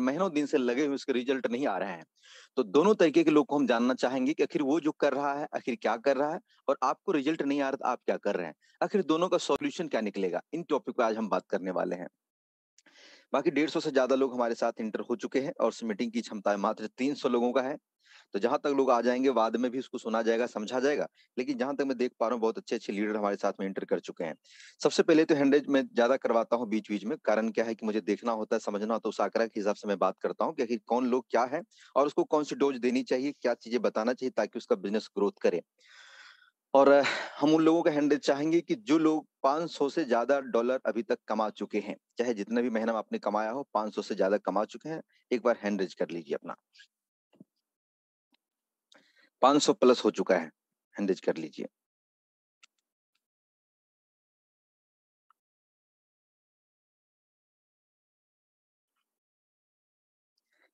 और महीनों दिन से लगे हुए उसके रिजल्ट नहीं आ रहे हैं। तो दोनों तरीके के लोग को हम जानना चाहेंगे कि आखिर वो जो कर रहा है आखिर क्या कर रहा है, और आपको रिजल्ट नहीं आ रहा तो आप क्या कर रहे हैं, आखिर दोनों का सॉल्यूशन क्या निकलेगा। इन टॉपिक पे आज हम बात करने वाले हैं। बाकी 150 से ज्यादा लोग हमारे साथ इंटर हो चुके हैं और उस मीटिंग की क्षमता मात्र 300 लोगों का है। तो जहां तक लोग आ जाएंगे बाद में भी उसको सुना जाएगा, समझा जाएगा। लेकिन जहां तक मैं देख पा रहा हूँ बहुत अच्छे अच्छे लीडर हमारे साथ में इंटर कर चुके हैं। सबसे पहले तो हैंडरेज में ज्यादा करवाता हूँ बीच बीच में, कारण क्या है कि मुझे देखना होता है, समझना होता है, उस आंकड़ा के हिसाब से मैं बात करता हूँ कि आखिर कौन लोग क्या है और उसको कौन सी डोज देनी चाहिए, क्या चीजें बताना चाहिए ताकि उसका बिजनेस ग्रोथ करे। और हम उन लोगों का हैंडल चाहेंगे कि जो लोग 500 से ज्यादा डॉलर अभी तक कमा चुके हैं, चाहे जितना भी महीना आपने कमाया हो, 500 से ज्यादा कमा चुके हैं, एक बार हैंड रेज कर लीजिए अपना। 500 प्लस हो चुका है, हैंड रेज कर लीजिए।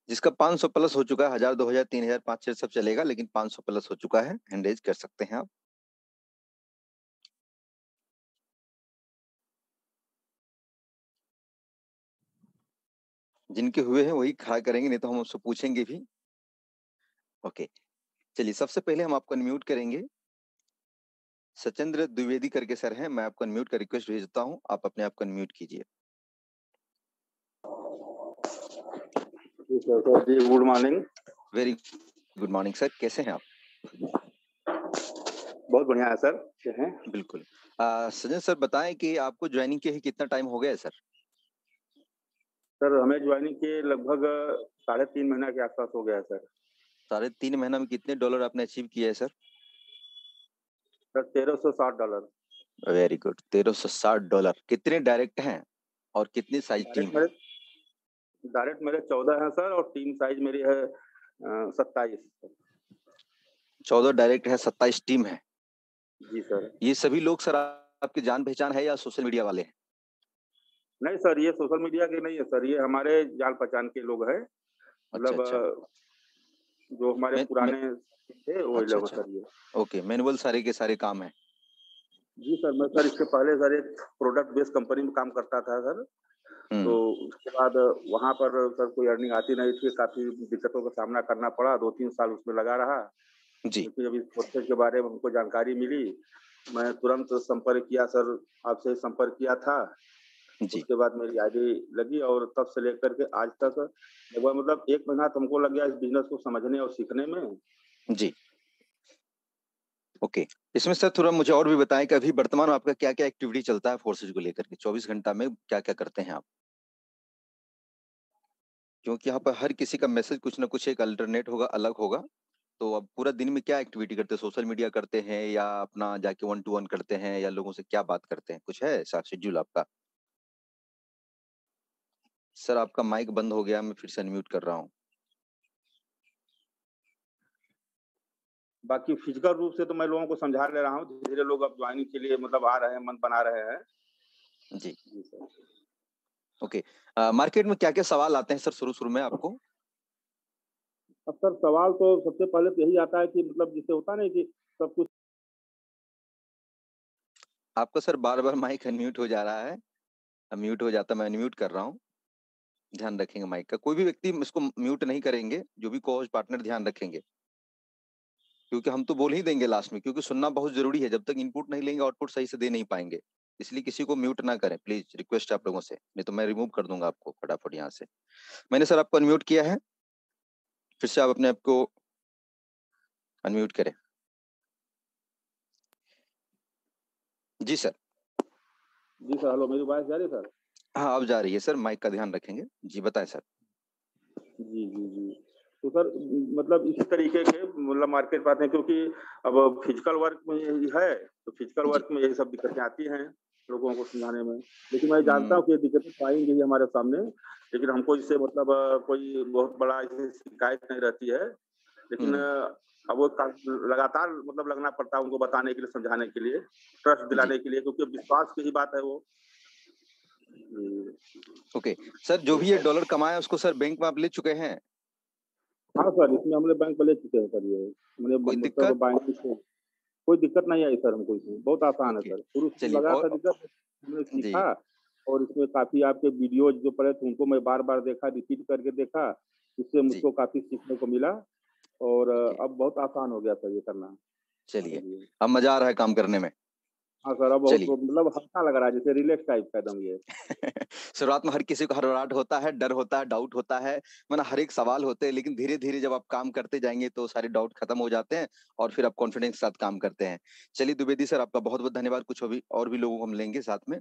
जिसका 500 प्लस हो चुका है, 1000 2000 3000 5000 सब चलेगा, लेकिन 500 प्लस हो चुका है, हैंड रेज कर सकते हैं आप। जिनके हुए हैं वही खड़ा करेंगे, नहीं तो हम उससे पूछेंगे भी। ओके, चलिए सबसे पहले हम आपको अनम्यूट करेंगे। सचेंद्र द्विवेदी करके सर हैं, मैं आपको अनम्यूट का रिक्वेस्ट भेजता हूं, आप अपने आप को अनम्यूट कीजिए। Sir ji good morning. Very good morning sir, कैसे हैं आप? बहुत बढ़िया है सर, अच्छे हैं। बिल्कुल। सजन सर बताएं कि आपको ज्वाइनिंग के कितना टाइम हो गया है सर? सर हमें ज्वाइनिंग के लगभग 3.5 महीना के आसपास हो गया है सर। 3.5 महीना में कितने डॉलर आपने अचीव किया है सर? सर $1360। Very good, $1360। कितने डायरेक्ट हैं और कितनी साइज टीम है? डायरेक्ट मेरे 14 हैं सर, और टीम साइज मेरी है 27। 14 डायरेक्ट है, 27 टीम है। जी सर। ये सभी लोग सर आपकी जान पहचान है या सोशल मीडिया वाले हैं? नहीं सर, ये सोशल मीडिया के नहीं है सर, ये हमारे जान पहचान के लोग हैं। अच्छा मतलब अच्छा, जो हमारे पुराने थे वही अच्छा लोग अच्छा, सर ये। ओके, मैनुअल सारे के सारे काम है। जी सर, मैं सर इसके पहले सर एक प्रोडक्ट बेस्ड कंपनी में काम करता था सर। तो उसके बाद वहाँ पर सर कोई अर्निंग आती नहीं थी, काफी दिक्कतों का सामना करना पड़ा, 2-3 साल उसमें लगा रहा। जी क्योंकि जब इस प्रोसेस के बारे में हमको जानकारी मिली, मैं तुरंत संपर्क किया सर, आपसे संपर्क किया था। जी उसके बाद मेरी आईडी लगी और तब से लेकर के आज तक लगभग मतलब 1 महीना तो हमको लग गया इस बिजनेस को समझने और सीखने में। जी, ओके। इसमें सर थोड़ा मुझे और भी बताएं कि अभी वर्तमान में आपका क्या क्या एक्टिविटी चलता है फोर्सेज को लेकर के, 24 घंटा में क्या क्या करते हैं आप? क्योंकि यहाँ पर हर किसी का मैसेज कुछ ना कुछ एक अल्टरनेट होगा, अलग होगा। तो अब पूरा दिन में क्या एक्टिविटी करते हैं? सोशल मीडिया करते हैं या अपना जाके 1 टू 1 करते हैं या लोगों से क्या बात करते हैं? कुछ है ऐसा शेड्यूल आपका? सर आपका माइक बंद हो गया, मैं फिर से अनम्यूट कर रहा हूँ। बाकी फिजिकल रूप से तो मैं लोगों को समझा ले रहा हूँ, धीरे-धीरे लोग अब ज्वाइनिंग के लिए मतलब आ रहे हैं, मन बना रहे हैं। जी, जी सर। ओके। मार्केट में क्या क्या सवाल आते हैं सर शुरू-शुरू में आपको? अब सर सवाल तो सबसे पहले तो यही आता है कि मतलब जिससे होता नहीं कि सब कुछ। आपका सर बार-बार माइक अनम्यूट हो जा रहा है। म्यूट हो जाता है, मैं अनम्यूट कर रहा हूँ। ध्यान रखेंगे माइक का। कोई भी व्यक्ति इसको म्यूट नहीं करेंगे, जो भी को-होस्ट पार्टनर ध्यान रखेंगे। क्योंकि हम तो बोल ही देंगे लास्ट में, क्योंकि सुनना बहुत जरूरी है। जब तक इनपुट नहीं लेंगे आउटपुट सही से दे नहीं पाएंगे। इसलिए किसी को म्यूट ना करें प्लीज, रिक्वेस्ट है आप लोगों से, नहीं तो मैं रिमूव कर दूंगा आपको फटाफट यहाँ से। मैंने सर आपको अनम्यूट किया है, फिर से आप अपने आप को अनम्यूट करें। जी सर। जी सर, हेलो, मेरी आवाज जा रही है सर? हाँ अब जा रही है सर, माइक का ध्यान रखेंगे। जी बताएं सर। जी, जी, जी। तो सर मतलब इसी तरीके के मतलब मार्केट पाते हैं, क्योंकि अब फिजिकल वर्क में यही है, तो फिजिकल जी वर्क में यही सब दिक्कतें आती हैं लोगों को समझाने में। लेकिन मैं जानता हूँ कि ये दिक्कतें तो आएँगी ही हमारे सामने, लेकिन हमको इससे मतलब कोई बहुत बड़ा इससे शिकायत नहीं रहती है। लेकिन अब वो लगातार मतलब लगना पड़ता है उनको बताने के लिए, समझाने के लिए, ट्रस्ट जी, दिलाने के लिए, क्योंकि विश्वास की ही बात है वो। ओके। सर जो भी ये डॉलर कमाया उसको सर बैंक में आप ले चुके हैं? हाँ सर, इसमें हमने बैंक पे ले चुके हैं सर ये। हमने कोई मतलब दिक्कत? बैंक से कोई दिक्कत नहीं आई सर हमको इसमें, बहुत आसान है ओके, सर। शुरू-शुरू चलिए लगा था और दिक्कत, हमने जी, सीखा और इसमें काफ़ी आपके वीडियोज़ जो पड़े थे उनको मैं बार-बार देखा, रिपीट करके देखा, इससे जी, मुझको काफ़ी सीखने को मिला और ओके, अब बहुत आसान हो गया था ये करना हमारे चलिए। लिए। अब मज़ा आ रहा है काम करने में। हाँ सर, अब बहुत चलिए। मतलब हल्का लग रहा है जैसे रिलैक्स टाइप का एकदम ये। शुरुआत में हर किसी को हड़बड़ाहट होता है, डर होता है, डाउट होता है, वरना हर एक सवाल होते हैं, लेकिन धीरे-धीरे जब आप काम करते जाएँगे तो सारे डाउट खत्म हो जाते हैं और फिर आप कॉन्फिडेंस के साथ काम करते हैं। चलिए द्विवेदी सर, आपका बहुत-बहुत धन्यवाद। कुछ अभी और भी लोगों को हम लेंगे साथ में,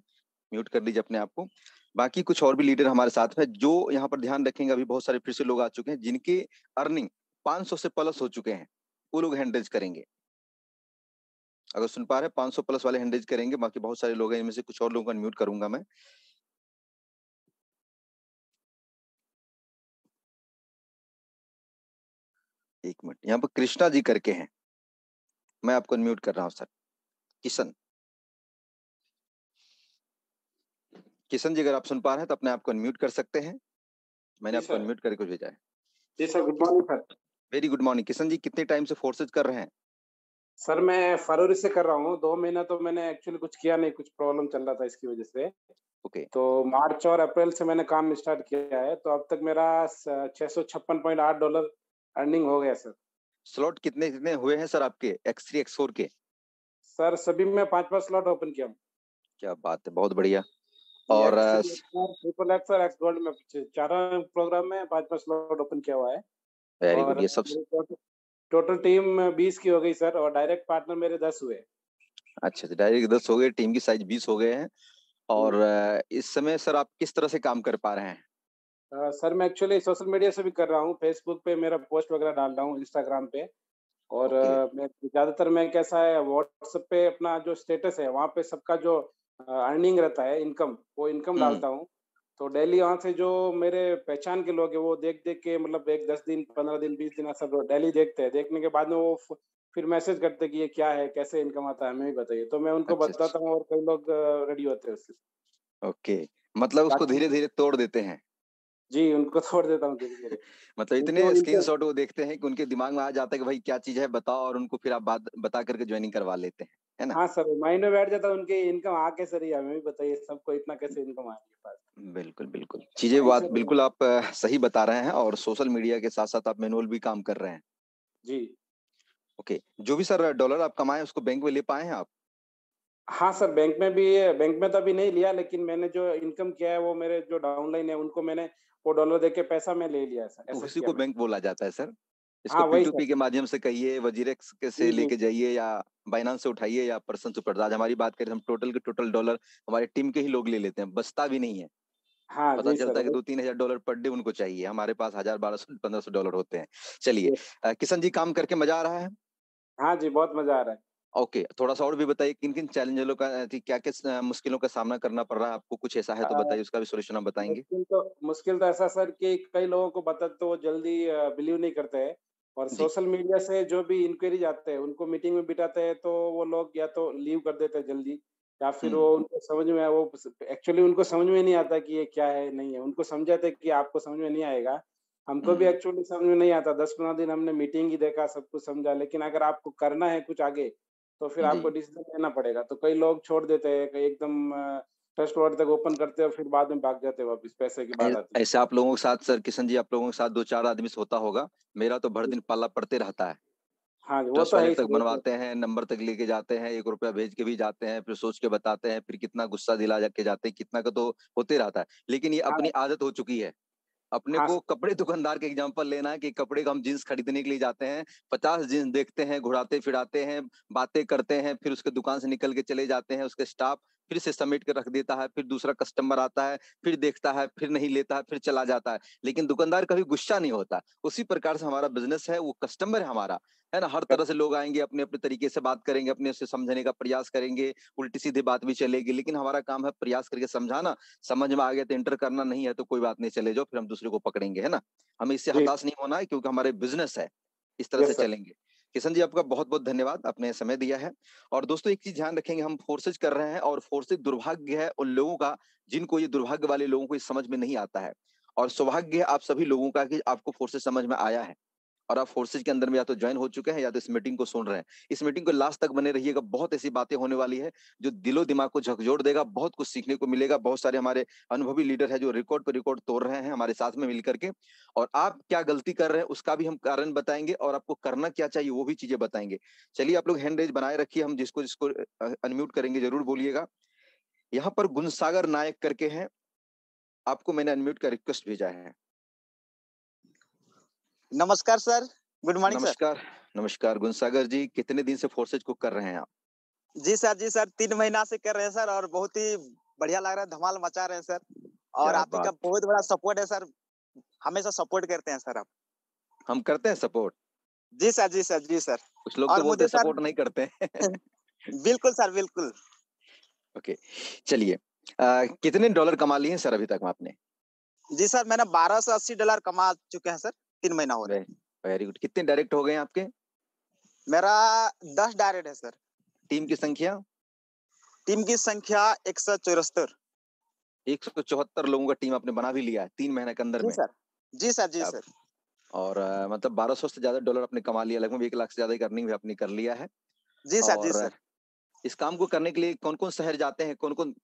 म्यूट कर लीजिए अपने आप को। बाकी कुछ और भी लीडर हमारे साथ में जो यहाँ पर ध्यान रखेंगे, अभी बहुत सारे फिर से लोग आ चुके हैं जिनकी अर्निंग 500 से प्लस हो चुके हैं, वो लोग हैंड रेज़ करेंगे। अगर सुन पा रहे हैं 500 प्लस वाले हैंड रेज़ करेंगे, बाकी बहुत सारे लोग हैं, इनमें से कुछ और लोगों को अनम्यूट करूँगा मैं। 1 मिनट, यहाँ पर कृष्णा जी करके हैं, मैं आपको अनम्यूट कर रहा हूँ सर। किशन, किशन जी अगर आप सुन पा रहे हैं तो अपने आप को अनम्यूट कर सकते हैं। मैंने जी आपको सर। अनम्यूट करके भेजा है। जी sir, good morning sir. Very good morning. Kishan ji कितने टाइम से फोर्सेज़ कर रहे हैं? सर मैं फरवरी से कर रहा हूँ, 2 महीना तो मैंने एक्चुअली कुछ किया नहीं, कुछ प्रॉब्लम चल रहा था इसकी वजह से। ओके, तो मार्च और अप्रैल से मैंने काम स्टार्ट किया है, तो अब तक मेरा स $656.8 अर्निंग हो गया सर। स्लॉट कितने-कितने हुए हैं सर आपके X3, X4 के? सर सभी में 5-5 स्लॉट ओपन किया हूँ। क्या बात है, बहुत बढ़िया। जी, और X3, X4, ट्रिपल एक्स और एक्स गोल्ड में चारों प्रोग्राम में 5-5 स्लॉट ओपन किया हुआ है वेरी गुड, और ये सब मेरी टोटल टोटल टीम 20 की हो गई सर और डायरेक्ट पार्टनर मेरे 10 हुए। अच्छा, तो डायरेक्ट 10 हो गए, टीम की साइज़ 20 हो गए हैं और हुँ। इस समय सर आप किस तरह से काम कर पा रहे हैं? सर मैं एक्चुअली सोशल मीडिया से भी कर रहा हूँ, फेसबुक पे मेरा पोस्ट वगैरह डाल रहा हूँ, इंस्टाग्राम पे और ओके, मैं ज़्यादातर मैं कैसा है व्हाट्सएप पे अपना जो स्टेटस है, वहाँ पे सबका जो अर्निंग रहता है इनकम, वो इनकम हुँ, डालता हूँ। तो डेली वहाँ से जो मेरे पहचान के लोग हैं, वो देख-देख के मतलब एक 10 दिन, 15 दिन, 20 दिन ऐसा डेली देखते हैं। देखने के बाद में वो फिर मैसेज करते हैं कि ये क्या है, कैसे इनकम आता है, हमें भी बताइए। तो मैं उनको अच्छा, अच्छा, बताता हूँ और कई लोग रेडी होते हैं उससे। ओके, मतलब उसको बाकी धीरे-धीरे तोड़ देते हैं। जी, उनको छोड़ देता हूँ धीरे-धीरे। मतलब क्योंकि वो इतने इनके स्क्रीनशॉट वो देखते हैं कि उनके दिमाग में आ जाता है कि भाई क्या चीज़ है बताओ और उनको फिर आप बात बता करके जॉइनिंग करवा लेते हैं, है ना? हाँ सर, माइंड में बैठ जाता है उनके इनकम आ कैसे रही है, हमें भी बताइए सबको इतना कैसे इनकम आ रही है पास। बिल्कुल, बिल्कुल। तो चीज़ें बात ऐसे बिल्कुल आप सही बता रहे हैं और सोशल मीडिया के साथ-साथ आप मैनुअल भी काम कर रहे हैं। जी। ओके, जो भी सर डॉलर आप कमाए उसको बैंक में ले पाए हैं आप? हाँ सर, बैंक में तो अभी नहीं लिया लेकिन मैंने जो इनकम किया है वो मेरे जो डाउनलाइन है उनको मैंने वो डॉलर देके पैसा मैं ले लिया है सर, तो ऐसा उसी किया को मैंने। बैंक बोला जाता है सर। इसको हाँ, वही P2P सर। के माध्यम से कहिए, वजीरेक्स के से जी, जी। लेके जाइए या बाइनेंस से उठाइए या पर्सन सुपर। आज हमारी बात करें हम टोटल के टोटल डॉलर हमारी टीम के ही लोग ले लेते हैं, बचता भी नहीं है। हाँ पता जी सर, चलता है कि वही 2-3 हज़ार डॉलर पर डे उनको चाहिए, हमारे पास 1000, 1200, 1500 डॉलर होते हैं। चलिए ये किशन जी काम करके मज़ा आ रहा है? हाँ जी, बहुत मज़ा आ रहा है। ओके, थोड़ा-सा और भी बताइए किन-किन चैलेंजों का क्या-क्या मुश्किलों का सामना करना पड़ रहा है आपको? कुछ ऐसा है तो अ, बताइए, उसका भी सॉल्यूशन आप बताएँगे? मुश्किल तो ऐसा सर कि कई लोगों को बताते तो वो जल्दी बिलीव नहीं करते हैं और जी। सोशल मीडिया से जो भी इंक्वायरीज आते हैं, उनको मीटिंग में बिठाते हैं तो वो लोग या तो लीव कर देते हैं जल्दी या फिर हुँ, वो उनको समझ में वो एक्चुअली उनको समझ में नहीं आता कि ये क्या है, नहीं है। उनको समझाते हैं कि आपको समझ में नहीं आएगा। हमको भी हुँ, एक्चुअली समझ में नहीं आता, 10-15 दिन हमने मीटिंग ही देखा, सब कुछ समझा, लेकिन अगर आपको करना है कुछ आगे, तो फिर जी। आपको डिसीज़न लेना पड़ेगा। तो कई लोग छोड़ देते हैं, कई एकदम ट्रस्ट वॉलेट तक ओपन करते हैं और फिर बाद में भाग जाते हैं वापस, पैसे की बात आती है। ऐसे आप लोगों के साथ सर किशन जी आप लोगों के साथ 2-4 आदमी से होता होगा। मेरा तो भर जी। दिन पाला पड़ते रहता है। हाँ जी, वो ट्रस्ट तो है वॉलेट ही तक सर, वो तो बनवाते हैं, नंबर तक लेके जाते हैं, ₹1 भेज के भी जाते हैं, फिर सोच के बताते हैं, फिर कितना गुस्सा दिला के जाते हैं, कितना का तो होते रहता है। लेकिन ये हाँ, अपनी आदत हो चुकी है। अपने हाँ को सर। कपड़े दुकानदार के एग्जांपल लेना है कि कपड़े का हम जीन्स खरीदने के लिए जाते हैं, 50 जीन्स देखते हैं, घुराते-फिराते हैं, बातें करते हैं, फिर उसके दुकान से निकल के चले जाते हैं, उसके स्टाफ फिर से समेट के रख देता है, फिर दूसरा कस्टमर आता है, फिर देखता है, फिर नहीं लेता है, फिर चला जाता है। लेकिन दुकानदार कभी गुस्सा नहीं होता। उसी प्रकार से हमारा बिज़नेस है, वो कस्टमर है हमारा, है ना? हर तरह से लोग आएँगे, अपने-अपने तरीके से बात करेंगे, अपने से समझने का प्रयास करेंगे, उल्टी-सीधी बात भी चलेगी, लेकिन हमारा काम है प्रयास करके समझाना, समझ में आ गया तो एंटर करना, नहीं है तो कोई बात नहीं चले जाओ, फिर हम दूसरे को पकड़ेंगे, है ना? हमें इससे जी, हताश नहीं होना है क्योंकि हमारे बिज़नेस है, इस तरह से यस सर। चलेंगे। किशन जी आपका बहुत-बहुत धन्यवाद, आपने समय दिया है और दोस्तों एक चीज़ ध्यान रखेंगे हम फोर्सेज़ कर रहे हैं और फोर्सेज़ दुर्भाग्य है उन लोगों का जिनको ये दुर्भाग्य वाले लोगों को ये समझ में नहीं आता है और सौभाग्य है आप सभी लोगों का कि आपको फोर्सेज़ समझ में आया है। और आप फोर्सेज के अंदर में या तो ज्वाइन हो चुके हैं या तो इस मीटिंग को सुन रहे हैं। इस मीटिंग को लास्ट तक बने रहिएगा, बहुत ऐसी बातें होने वाली है जो दिलो दिमाग को झकझोर देगा, बहुत कुछ सीखने को मिलेगा। बहुत सारे हमारे अनुभवी लीडर है जो रिकॉर्ड पर रिकॉर्ड तोड़ रहे हैं हमारे साथ में मिलकर के, और आप क्या गलती कर रहे हैं उसका भी हम कारण बताएंगे और आपको करना क्या चाहिए वो भी चीजें बताएंगे। चलिए आप लोग हैंड रेज बनाए रखिए, हम जिसको जिसको अनम्यूट करेंगे जरूर बोलिएगा। यहाँ पर गुणसागर नायक करके हैं, आपको मैंने अनम्यूट का रिक्वेस्ट भेजा है। नमस्कार सर, गुड मॉर्निंग सर। नमस्कार। नमस्कार गुणसागर जी, कितने दिन से फोर्सेज को कर रहे हैं आप? जी सर 3 महीना से कर रहे हैं सर, और बहुत ही बढ़िया लग रहा है, धमाल मचा रहे हैं सर। और क्या आप ही का बात, बहुत बड़ा सपोर्ट है सर, हमेशा सपोर्ट करते हैं सर आप। हम करते हैं सपोर्ट। जी सर। कुछ लोग तो और बोलते मुझे हैं सर सपोर्ट नहीं करते हैं। बिल्कुल सर, बिल्कुल। ओके, चलिए कितने डॉलर कमा लिए हैं सर अभी तक में आपने? जी सर, मैंने $1280 कमा चुके हैं सर, 3 महीना हो रहा है। Very good. कितने डायरेक्ट हो गए हैं आपके? मेरा 10 डायरेक्ट है सर। टीम की संख्या? टीम की संख्या 174। 174 लोगों का टीम आपने बना भी लिया है 3 महीने के अंदर जी में। सर, जी क्या- सर। और मतलब 1200 से ज्यादा डॉलर आपने कमा लिया, लगभग 1 लाख से ज्यादा की अर्निंग भी आपने कर लिया है। जी और सर। इस काम को करने के लिए कौन कौन शहर जाते हैं, कौन कौन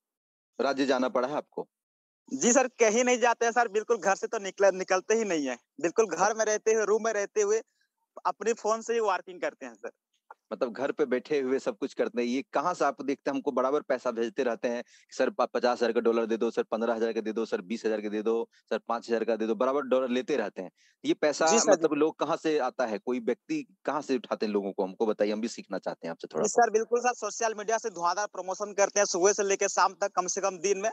राज्य जाना पड़ा है आपको? जी सर, कहीं नहीं जाते हैं सर, बिल्कुल घर से तो निकलते ही नहीं है। बिल्कुल घर में रहते हुए, रूम में रहते हुए अपने फोन से ही वर्किंग करते हैं सर। मतलब घर पे बैठे हुए सब कुछ करते हैं। ये कहाँ से आप देखते हैं हमको बराबर पैसा भेजते रहते हैं, सर 50,000 का डॉलर दे दो, सर 15,000 का दे दो, सर 20,000 का दे दो, सर 5,000 का दे दो, बराबर डॉलर लेते रहते हैं। ये पैसा जी सर, मतलब लोग कहाँ से आता है, कोई व्यक्ति कहाँ से उठाते हैं लोगों को, हमको बताइए, हम भी सीखना चाहते हैं आपसे थोड़ा जी बहुत। सर, बिल्कुल सर। सोशल मीडिया से धुआंधार प्रमोशन करते हैं, सुबह से लेकर शाम तक, कम से कम दिन में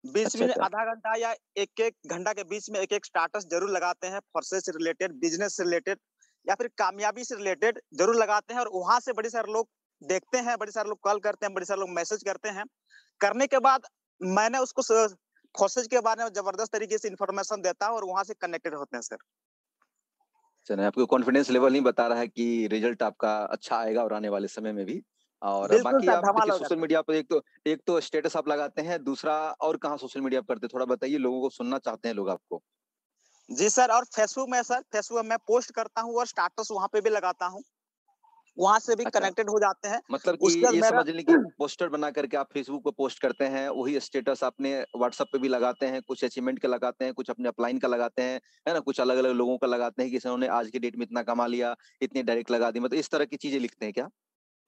20 अच्छा मिनट, अच्छा। आधा घंटा या एक एक घंटा के बीच में एक एक स्टाटस जरूर लगाते हैं, फोर्सेस से रिलेटेड, बिजनेस से रिलेटेड या फिर कामयाबी से रिलेटेड जरूर लगाते हैं। और वहां से बड़े सारे लोग देखते हैं, बड़े सारे लोग कॉल करते हैं, बड़े सारे लोग मैसेज करते हैं। करने के बाद मैंने उसको फोर्सेज के बारे में जबरदस्त तरीके से इंफॉर्मेशन देता हूँ और वहां से कनेक्टेड होते हैं सर। चलिए, आपको कॉन्फिडेंस लेवल नहीं बता रहा है कि रिजल्ट आपका अच्छा आएगा और आने वाले समय में भी। और बिल्कुल बाकी सर, आप धमाल देखिए होगा सोशल सर। मीडिया पर एक तो स्टेटस आप लगाते हैं, दूसरा और कहाँ सोशल मीडिया पर करते हैं, थोड़ा बताइए, लोगों को सुनना चाहते हैं लोग आपको। जी सर, और फेसबुक में सर, फेसबुक में मैं पोस्ट करता हूँ और स्टाटस वहां पे भी लगाता हूँ, वहां से भी अच्छा, कनेक्टेड हो जाते हैं। मतलब कि उसके बाद ये मेरा समझ लें कि पोस्टर बना करके आप फेसबुक पे पोस्ट करते हैं, वही स्टेटस आपने व्हाट्सएप पे भी लगाते हैं, कुछ अचीवमेंट का लगाते हैं, कुछ अपने अपलाइन का लगाते हैं, है ना, कुछ अलग अलग लोगों का लगाते हैं कि इन्होंने आज की डेट में इतना कमा लिया, इतनी डायरेक्ट लगा दी, मतलब इस तरह की चीजें लिखते हैं क्या?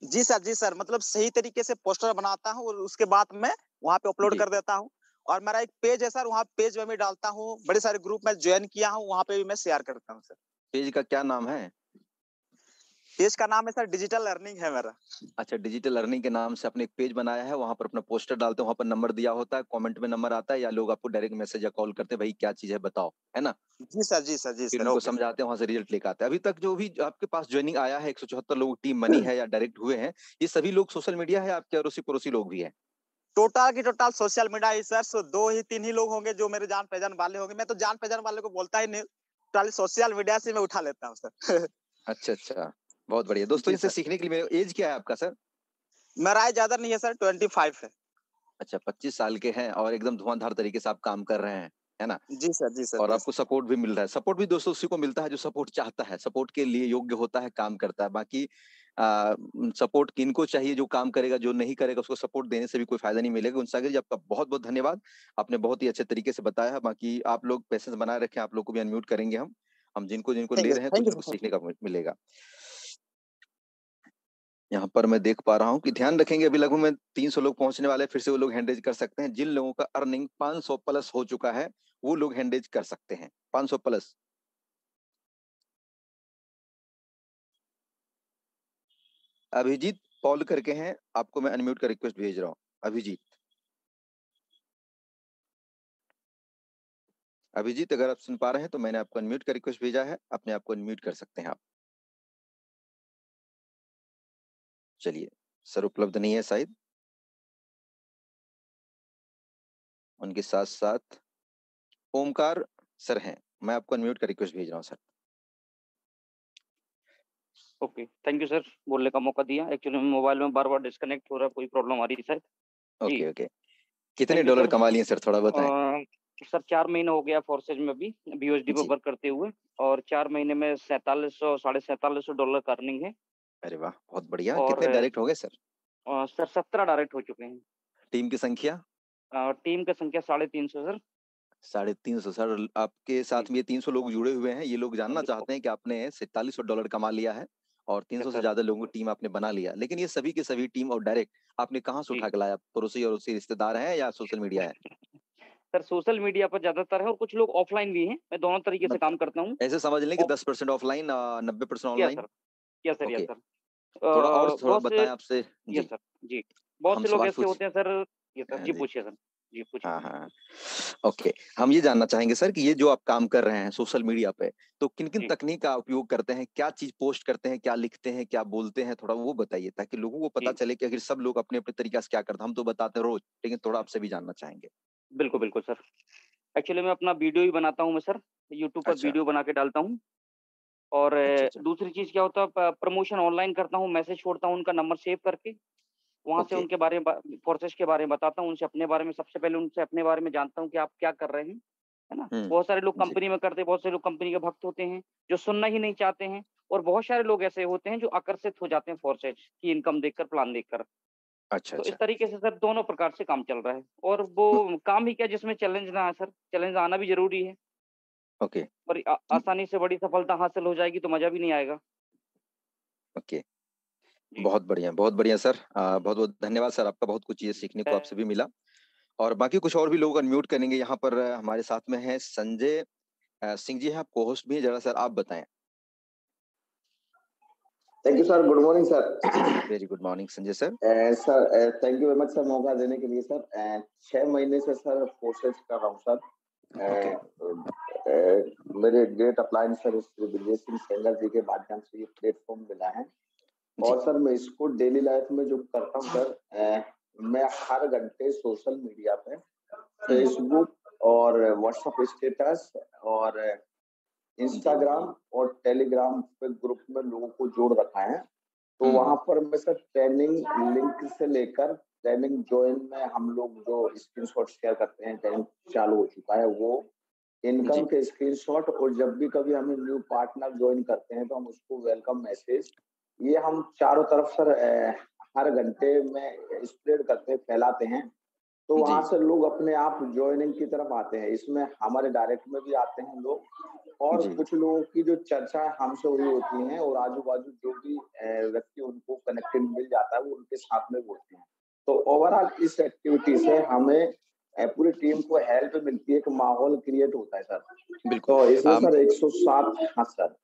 जी सर, मतलब सही तरीके से पोस्टर बनाता हूँ और उसके बाद मैं वहाँ पे अपलोड जी। कर देता हूँ। और मेरा एक पेज है सर, वहाँ पेज में भी डालता हूँ, बड़े सारे ग्रुप में ज्वाइन किया हूँ, वहाँ पे भी मैं शेयर करता हूँ सर। पेज का क्या नाम है? पेज का नाम है सर, डिजिटल अर्निंग है मेरा। अच्छा, डिजिटल अर्निंग के नाम से आपने एक पेज बनाया है, वहां पर अपना पोस्टर डालते हैं, वहां पर नंबर दिया होता है, कमेंट में नंबर आता है या लोग आपको डायरेक्ट मैसेज या कॉल करते हैं, भाई क्या चीज है बताओ, है ना? जी फिर सर, उनको ओके सर। समझाते हैं, वहां से रिजल्ट लेकर आते हैं। अभी तक जो भी आपके पास ज्वाइनिंग आया है, 174 लोगों की टीम बनी है या डायरेक्ट हुए हैं, ये सभी लोग सोशल मीडिया है, आपके अड़ोसी पड़ोसी लोग भी हैं? टोटल की टोटल सोशल मीडिया ही सर, सो 2 ही 3 ही लोग होंगे जो मेरे जान पहचान वाले होंगे। मैं तो जान पहचान वाले को बोलता ही नहीं, टोटल सोशल मीडिया से मैं उठा लेता हूँ सर। अच्छा अच्छा, बहुत बढ़िया। दोस्तों जी इनसे सर, सीखने के लिए, मेरा एज क्या है आपका सर? मेरा एज ज्यादा नहीं है सर, 25 है। अच्छा, 25 साल के हैं और एकदम धुआंधार तरीके से आप काम कर रहे हैं, है ना? जी सर, और जी आपको सर। सपोर्ट भी मिल रहा है। सपोर्ट भी दोस्तों उसी को मिलता है जो सपोर्ट चाहता है, सपोर्ट के लिए योग्य होता है, काम करता है। बाकी सपोर्ट किनको चाहिए, जो काम करेगा, जो नहीं करेगा उसको सपोर्ट देने से भी कोई फायदा नहीं मिलेगा। गुणसागर जी, आपका बहुत बहुत धन्यवाद, आपने बहुत ही अच्छे तरीके से बताया है। बाकी आप लोग पेशेंस बनाए रखें, आप लोग को भी अनम्यूट करेंगे हम जिनको जिनको ले रहे हैं कुछ थैंक ना यू कुछ सर। सीखने का मिलेगा। यहाँ पर मैं देख पा रहा हूँ कि ध्यान रखेंगे, अभी लगभग में 300 लोग पहुंचने वाले हैं, फिर से वो लोग हैंडरेज कर सकते हैं। जिन लोगों का अर्निंग 500 प्लस हो चुका है वो लोग हैंडरेज कर सकते हैं, 500 प्लस। अभिजीत पॉल करके हैं, आपको मैं अनम्यूट का रिक्वेस्ट भेज रहा हूँ। अभिजीत, अभिजीत अगर आप सुन पा रहे हैं तो मैंने आपको अनम्यूट का रिक्वेस्ट भेजा है, अपने आप को अनम्यूट कर सकते हैं आप। चलिए, सर उपलब्ध नहीं है शायद, उनके साथ साथ ओमकार सर हैं, मैं आपको अनम्यूट का रिक्वेस्ट भेज रहा हूँ sir. Okay, thank you sir, बोलने का मौका दिया। एक्चुअली मोबाइल में बार बार डिस्कनेक्ट हो रहा है, कोई प्रॉब्लम आ रही है शायद जी। ओके ओके, कितने थैंक यू डॉलर सर। कमा लिए सर, थोड़ा बताएं। सर 4 महीने हो गया फोर्सेज में अभी बीओएसडी पे जी। वर्क करते हुए, और 4 महीने में 4700 $4750 का अर्निंग है। अरे वाह! बहुत बढ़िया। और कितने डायरेक्ट हो गए सर? सर 17 डायरेक्ट हो चुके हैं। टीम की संख्या? टीम की संख्या 350 सर। 350 सर, आपके जी, साथ में ये 300 लोग जुड़े हुए हैं। ये लोग जानना बिल्कुल। चाहते हैं कि आपने $4700 कमा लिया है और 300 यस से सर। ज़्यादा लोगों की टीम आपने बना लिया। लेकिन ये सभी के सभी टीम और डायरेक्ट आपने कहाँ से जी। उठा के लाया? पड़ोसी और उसके रिश्तेदार हैं या सोशल मीडिया है? सर सोशल मीडिया पर ज़्यादातर है और कुछ लोग ऑफलाइन भी हैं। मैं दोनों तरीके से मतलब काम करता हूँ। ऐसे समझ लें कि of 10% offline 90% yes online? Sir, yes sir, yes okay. Sir. थोड़ा बहुत से बताएँ आपसे यस जी, सर, जी। बहुत हम से लोग सवाल ऐसे पूछ होते हैं सर। यस सर, जी जी। पूछिए सर। जी पूछिए। हाँ, हाँ। ओके, हम ये जानना चाहेंगे सर कि ये जो आप काम कर रहे हैं सोशल मीडिया पे, तो किन-किन जी, तकनीक का उपयोग करते हैं? क्या चीज़ पोस्ट करते हैं, क्या लिखते हैं, क्या बोलते हैं? थोड़ा वो बताइए ताकि लोगों को पता जी। चले कि आखिर सब लोग अपने-अपने तरीके से क्या करते हैं। हम तो बताते हैं रोज़, लेकिन थोड़ा आपसे भी जानना चाहेंगे। बिल्कुल, बिल्कुल सर। एक्चुअली मैं अपना वीडियो ही बनाता हूँ मैं सर, यूट्यूब पर अच्छा, वीडियो बना के डालता हूँ। और अच्छा, अच्छा। दूसरी चीज़ क्या होता है, प प्रमोशन ऑनलाइन करता हूँ, मैसेज छोड़ता हूँ उनका नंबर सेव करके। वहाँ से ओके, उनके बारे में कोर्सेज़ के बारे में बताता हूँ, उनसे अपने बारे में सबसे पहले उनसे अपने बारे में जानता हूँ कि आप क्या कर रहे हैं, है ना? हुँ, बहुत सारे लोग जी, कंपनी में करते हैं, बहुत से लोग कंपनी के भक्त होते हैं, जो सुनना ही नहीं चाहते हैं, और बहुत सारे लोग ऐसे होते हैं जो आकर्षित हो जाते हैं फोर्सेज़ की इनकम देखकर, प्लान देखकर। अच्छा, तो इस अच्छा। तरीके से सर दोनों प्रकार से काम चल रहा है, और म वो काम ही क्या जिसमें चैलेंज ना आए सर, चैलेंज आना भी ज़रूरी है। ओके, और आसानी से बड़ी सफलता हासिल हो जाएगी तो मज़ा भी नहीं आएगा। ओके। जी। बहुत बढ़िया सर। बहुत-बहुत धन्यवाद सर आपका, बहुत कुछ चीज़ें सीखने को आपसे भी मिला और बाकी कुछ और भी लोग अनम्यूट करेंगे यहाँ पर हमारे साथ में हैं संजय सिंह जी हैं, आप को-होस्ट भी हैं, ज़रा सर आप बताएँ? Thank you sir, good morning sir. Very good morning Sanjay sir. Sir thank you very much sir मौका देने के लिए सर। 6 महीने से सर कोर्सेज कर रहा हूँ सर। ओके, मेरे great upline sir Shri Vijay Singh Sengar जी के माध्यम से ये प्लेटफॉर्म मिला है जी। और सर मैं इसको डेली लाइफ में जो करता हूँ सर, मैं हर घंटे सोशल मीडिया पे हुँ, फेसबुक और व्हाट्सएप स्टेटस और जी। इंस्टाग्राम और टेलीग्राम पे ग्रुप में लोगों को जोड़ रखा है। तो हुँ, वहाँ पर मैं सर ट्रेनिंग लिंक से लेकर ट्रेनिंग ज्वाइन में हम लोग जो स्क्रीनशॉट शेयर करते हैं, ट्रेनिंग चालू हो चुका है वो इनकम जी, के स्क्रीनशॉट, और जब भी कभी हमें न्यू पार्टनर ज्वाइन करते हैं तो हम उसको वेलकम मैसेज ये हम चारों तरफ सर हर घंटे में स्प्रेड करते हैं, फैलाते हैं। तो जी, वहां से लोग अपने आप ज्वाइनिंग की तरफ आते हैं। इसमें हमारे डायरेक्ट में भी आते हैं लोग और जी, कुछ लोगों की जो चर्चा हमसे हुई होती है और आजू बाजू जो भी व्यक्ति उनको कनेक्टेड मिल जाता है वो उनके साथ में बोलते हैं। तो ओवरऑल इस एक्टिविटी से हमें पूरी टीम को हेल्प मिलती है, एक माहौल क्रिएट होता है सर। बिल्कुल। तो इसमें सर 107 हाँ सर।